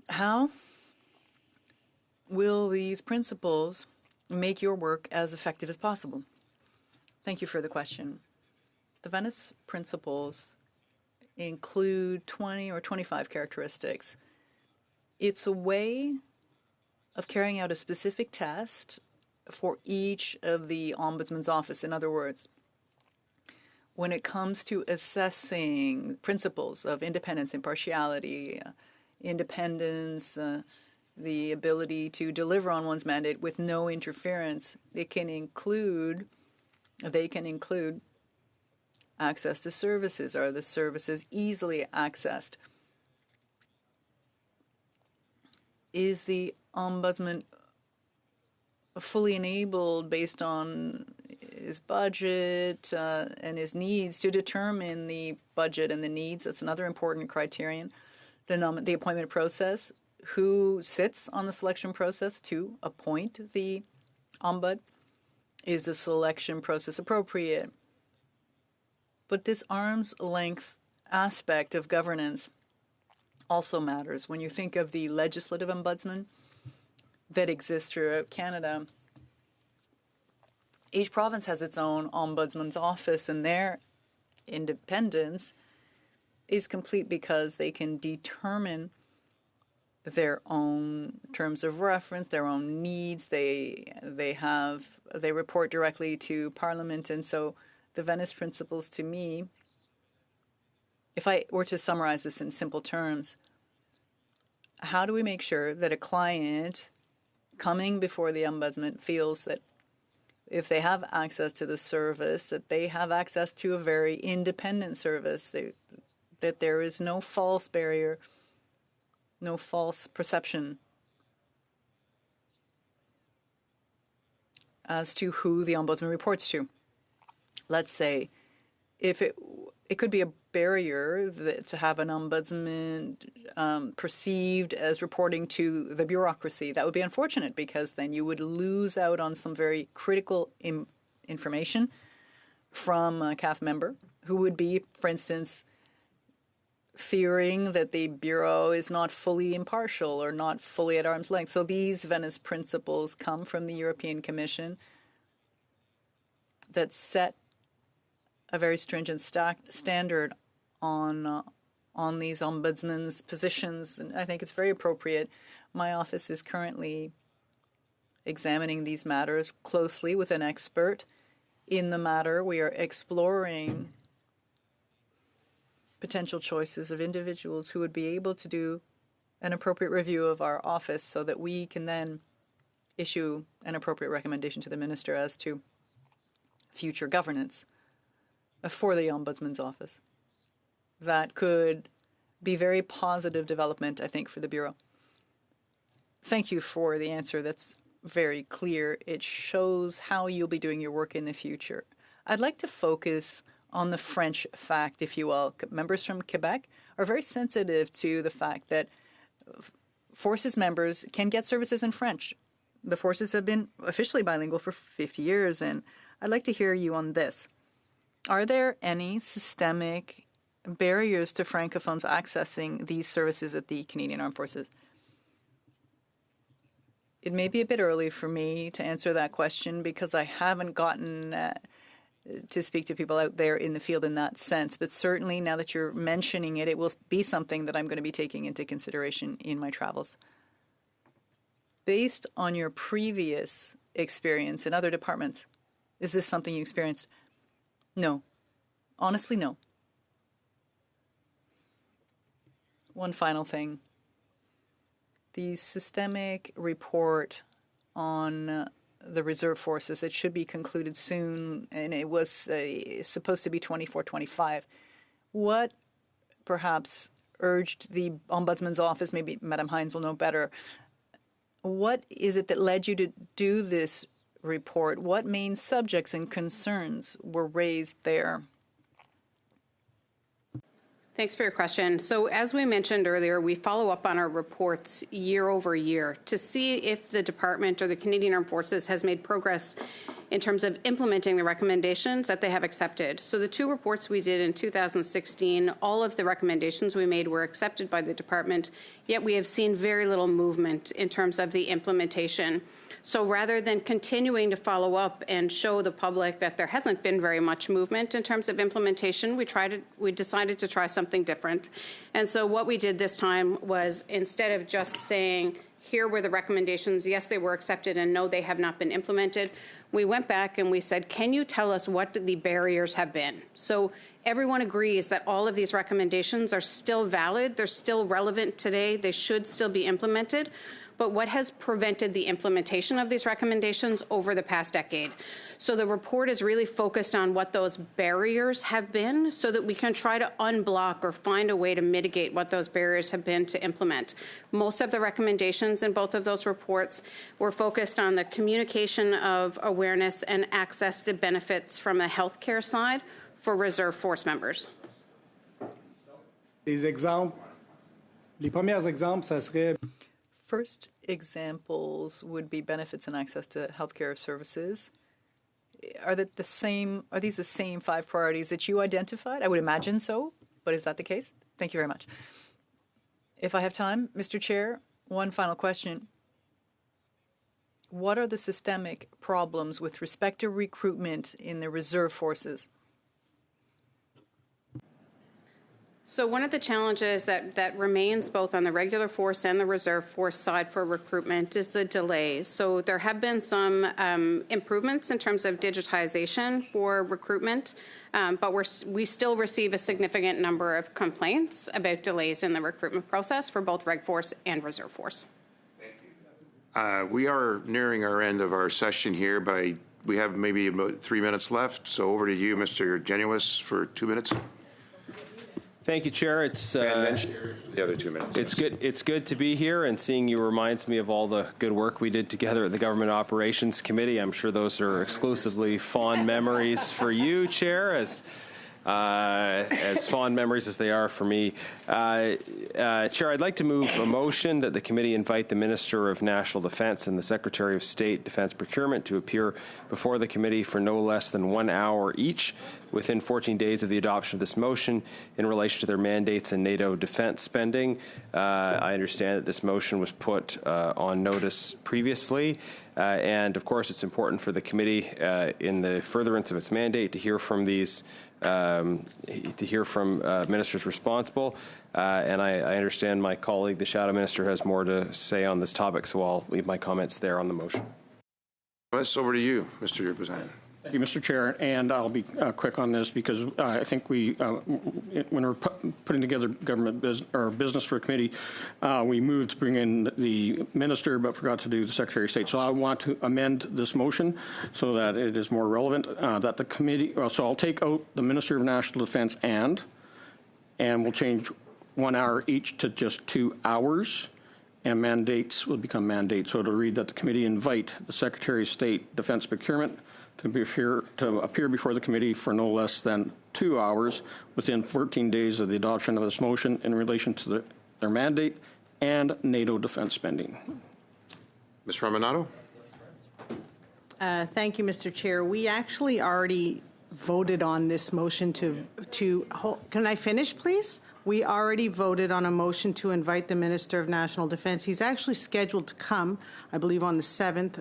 How will these principles make your work as effective as possible? Thank you for the question. The Venice principles include 20 or 25 characteristics. It's a way of carrying out a specific test for each of the Ombudsman's office. In other words, when it comes to assessing principles of independence, impartiality, independence, the ability to deliver on one's mandate with no interference, they can include access to services. Are the services easily accessed? Is the Ombudsman fully enabled based on his budget and his needs to determine the budget and the needs? That's another important criterion. The appointment process. Who sits on the selection process to appoint the Ombud? Is the selection process appropriate? But this arm's length aspect of governance also matters. When you think of the legislative ombudsman that exists throughout Canada, each province has its own ombudsman's office, and their independence is complete because they can determine their own terms of reference, their own needs. They report directly to Parliament, and so the Venice principles, to me, if I were to summarize this in simple terms, how do we make sure that a client coming before the Ombudsman feels that if they have access to the service, that they have access to a very independent service, that there is no false barrier, no false perception as to who the Ombudsman reports to? Let's say, if it could be a barrier to have an ombudsman perceived as reporting to the bureaucracy. That would be unfortunate because then you would lose out on some very critical information from a CAF member who would be, for instance, fearing that the Bureau is not fully impartial or not fully at arm's length. So these Venice principles come from the European Commission that set a very stringent standard on these ombudsman's positions, and I think it's very appropriate. My office is currently examining these matters closely with an expert in the matter. We are exploring potential choices of individuals who would be able to do an appropriate review of our office so that we can then issue an appropriate recommendation to the minister as to future governance for the Ombudsman's office. That could be very positive development, I think, for the Bureau. Thank you for the answer. That's very clear. It shows how you'll be doing your work in the future. I'd like to focus on the French fact, if you will. Members from Quebec are very sensitive to the fact that Forces members can get services in French. The Forces have been officially bilingual for 50 years, and I'd like to hear you on this. Are there any systemic barriers to Francophones accessing these services at the Canadian Armed Forces? It may be a bit early for me to answer that question because I haven't gotten to speak to people out there in the field in that sense. But certainly now that you're mentioning it, it will be something that I'm going to be taking into consideration in my travels. Based on your previous experience in other departments, is this something you experienced? No. Honestly, no. One final thing. The systemic report on the reserve forces, it should be concluded soon, and it was supposed to be 24-25. What perhaps urged the Ombudsman's office, maybe Madam Hines will know better, what is it that led you to do this report? What main subjects and concerns were raised there? Thanks for your question. So as we mentioned earlier, we follow up on our reports year over year to see if the department or the Canadian Armed Forces has made progress in terms of implementing the recommendations that they have accepted. So the two reports we did in 2016, all of the recommendations we made were accepted by the department, yet we have seen very little movement in terms of the implementation. So rather than continuing to follow up and show the public that there hasn't been very much movement in terms of implementation, we decided to try something different. And so what we did this time was, instead of just saying, here were the recommendations, yes, they were accepted, and no, they have not been implemented, we went back and we said, can you tell us what the barriers have been? So everyone agrees that all of these recommendations are still valid, they're still relevant today, they should still be implemented. But what has prevented the implementation of these recommendations over the past decade? So the report is really focused on what those barriers have been so that we can try to unblock or find a way to mitigate what those barriers have been to implement. Most of the recommendations in both of those reports were focused on the communication of awareness and access to benefits from the healthcare side for reserve force members. Les premiers exemples, ça serait... First examples would be benefits and access to healthcare services. Are these the same 5 priorities that you identified? I would imagine so, but is that the case? Thank you very much. If I have time, Mr. Chair, one final question. What are the systemic problems with respect to recruitment in the reserve forces? So one of the challenges that remains both on the regular force and the reserve force side for recruitment is the delays. So there have been some improvements in terms of digitization for recruitment, but we still receive a significant number of complaints about delays in the recruitment process for both reg force and reserve force. We are nearing our end of our session here, but we have maybe about 3 minutes left. So over to you, Mr. Genuis, for 2 minutes. Thank you, Chair. It's the other 2 minutes. It's good. It's good to be here, and seeing you reminds me of all the good work we did together at the Government Operations Committee. I'm sure those are exclusively fond memories for you, Chair, as fond memories as they are for me. Chair, I'd like to move a motion that the committee invite the Minister of National Defence and the Secretary of State Defence Procurement to appear before the committee for no less than 1 hour each within 14 days of the adoption of this motion in relation to their mandates and NATO defence spending. I understand that this motion was put on notice previously, and of course it's important for the committee in the furtherance of its mandate to hear from these ministers responsible, and I understand my colleague, the Shadow Minister, has more to say on this topic, so I'll leave my comments there on the motion. Over to you, Mr. Representative. Thank you, Mr. Chair, and I'll be quick on this because I think we, when we're putting together government business for a committee, we moved to bring in the minister but forgot to do the Secretary of State. So I want to amend this motion so that it is more relevant, that the committee, so I'll take out the Minister of National Defense and we'll change 1 hour each to just 2 hours. and mandates will become mandates. So it'll read that the committee invite the Secretary of State Defense Procurement to appear before the committee for no less than 2 hours within 14 days of the adoption of this motion in relation to their mandate and NATO defense spending. Ms. Romanado? Thank you, Mr. Chair. We actually already voted on this motion can I finish, please? We already voted on a motion to invite the Minister of National Defense. He's actually scheduled to come, I believe, on the 7th,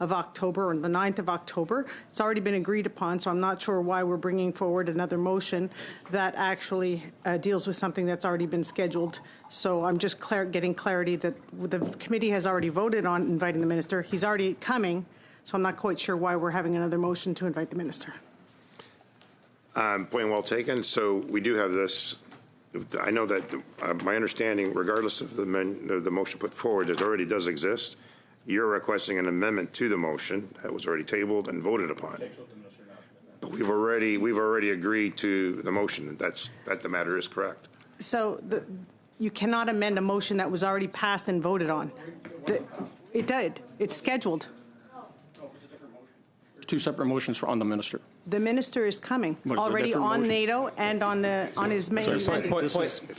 of October, or the 9th of October. It's already been agreed upon, so I'm not sure why we're bringing forward another motion that actually deals with something that's already been scheduled. So I'm just getting clarity that the committee has already voted on inviting the Minister. He's already coming, so I'm not quite sure why we're having another motion to invite the Minister. Point well taken. So we do have this. I know that my understanding, regardless of the motion put forward, it already does exist. You're requesting an amendment to the motion that was already tabled and voted upon. But we've already agreed to the motion. That the matter is correct. So you cannot amend a motion that was already passed and voted on. It did. It's scheduled. Two separate motions on the Minister. The Minister is coming already on NATO and on his main. If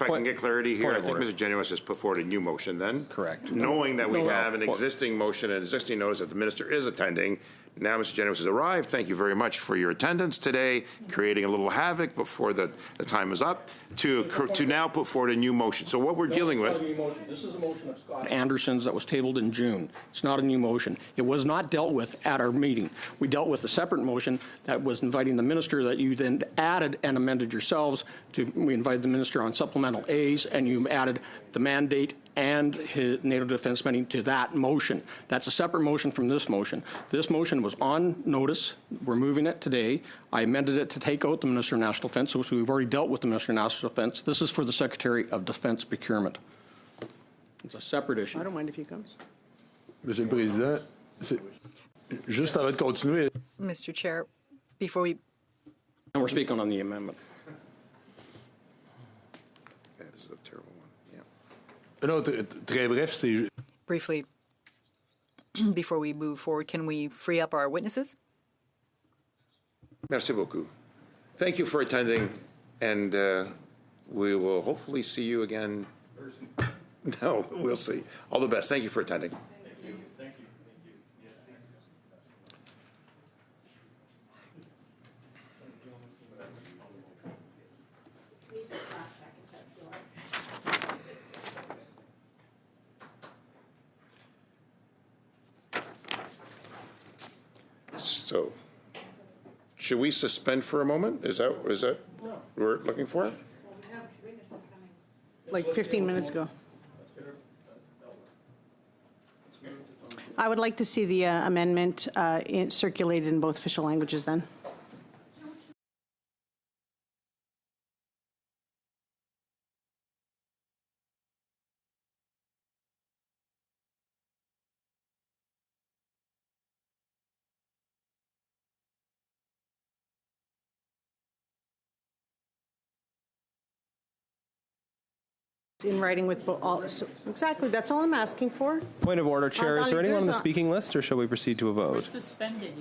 I can get clarity here, I think Mr. Genuis has put forward a new motion then. Correct. Knowing that we have an existing motion and existing notice that the Minister is attending, now Mr. Genuis has arrived. Thank you very much for your attendance today, creating a little havoc before the time is up, to now put forward a new motion. So what we're dealing with... This is a motion of Scott Anderson's that was tabled in June. It's not a new motion. It was not dealt with at our meeting. We dealt with a separate motion that was inviting the Minister that you then added and amended yourselves. We invited the Minister on supplemental A's, and you added the mandate and his NATO defense spending to that motion. That's a separate motion from this motion. This motion was on notice. We're moving it today. I amended it to take out the Minister of National Defense, so we've already dealt with the Minister of National Defense. This is for the Secretary of Defense Procurement. It's a separate issue. I don't mind if he comes. Monsieur le Président, juste avant de continuer. Mr. Chair, before we... And we're speaking on the amendment. Yeah, this is a terrible one. Non, très bref, c'est... Briefly, before we move forward, can we free up our witnesses? Merci beaucoup. Thank you for attending, and we will hopefully see you again. No, we'll see. All the best. Thank you for attending. So, should we suspend for a moment? Is that what we're looking for? Like 15 minutes ago. I would like to see the amendment circulated in both official languages then. In writing with all, so exactly, that's all I'm asking for. Point of order, Chair. Is there anyone on the there's speaking list, or shall we proceed to a vote? Suspended.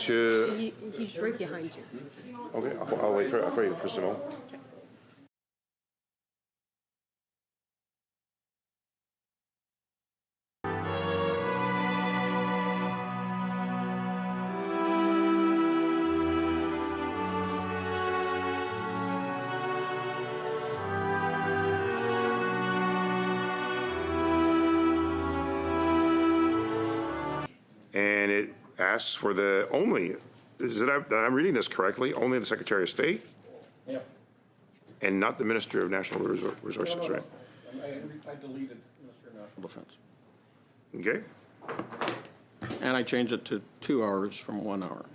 to, He's right behind you. okay, I'll wait for you, for Simone. And it asks for the only, I'm reading this correctly, only the Secretary of State? Yeah. And not the Minister of National Resources, right? I deleted Minister of National Defense. Okay. And I changed it to 2 hours from 1 hour.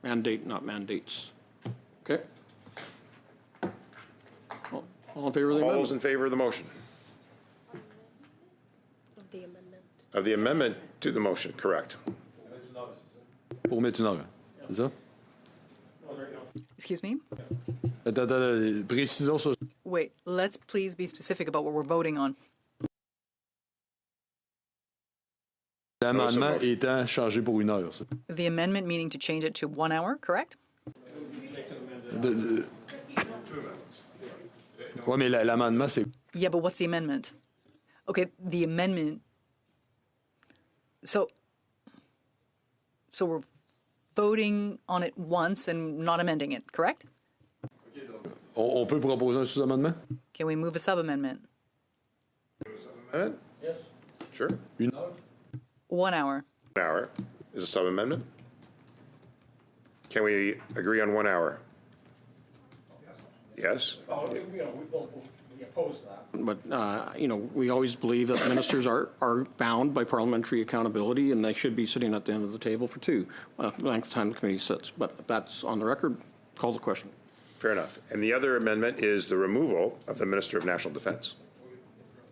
Mandate, not mandates. Okay? All in favor of the All those amendment? in favor of the motion? Of the amendment. Of the amendment to the motion, correct. Pour mettre une heure, c'est ça? Excuse me? Attends, précisons ça. Wait, let's please be specific about what we're voting on. L'amendement étant changé pour une heure. The amendment meaning to change it to 1 hour, correct? Oui, mais l'amendement, c'est. Yeah, but what's the amendment? Okay, the amendment. So we're voting on it once and not amending it, correct? On peut proposer un sous-amendement? Can we move a sub-amendment? Amendment? Yes. Sure. Une heure? 1 hour. 1 hour is a sub-amendment. Can we agree on 1 hour? Yes? We oppose that. But, we always believe that ministers are bound by parliamentary accountability, and they should be sitting at the end of the table for 2, the length of time the committee sits. But that's on the record. Call the question. Fair enough. And the other amendment is the removal of the Minister of National Defense.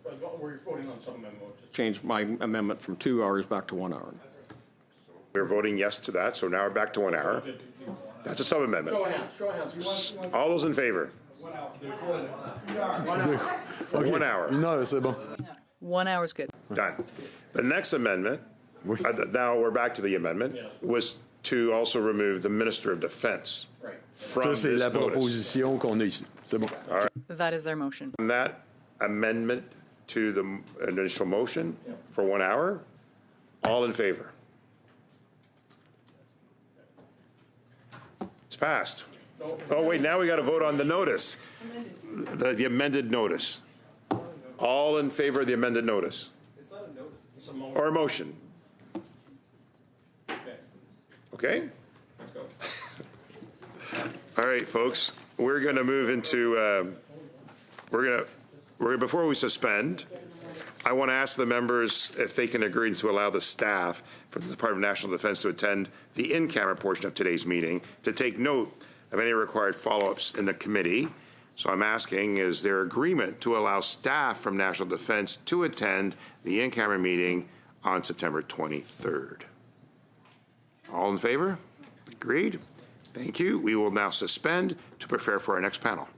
We're voting on some amendment. Change my amendment from 2 hours back to 1 hour. We're voting yes to that, so now we're back to 1 hour. That's a sub-amendment. Show of hands. All those in favor? 1 hour. Une heure, c'est bon. 1 hour is good. Done. The next amendment, now we're back to the amendment, was to also remove the Minister of Defense from Ça, this c'est la notice. proposition qu'on a ici. C'est bon. All right. That is their motion. On that amendment to the initial motion for 1 hour, all in favor? It's passed. Oh, wait, now we got to vote on the notice, the amended notice. All in favor of the amended notice? It's not a notice, it's a motion. Or a motion? Okay? Let's go. All right, folks, we're going to move into, before we suspend, I want to ask the members if they can agree to allow the staff from the Department of National Defense to attend the in-camera portion of today's meeting to take note of any required follow-ups in the committee. So I'm asking, is there agreement to allow staff from National Defense to attend the in-camera meeting on September 23rd? All in favor? Agreed. Thank you. We will now suspend to prepare for our next panel.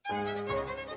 Thank you.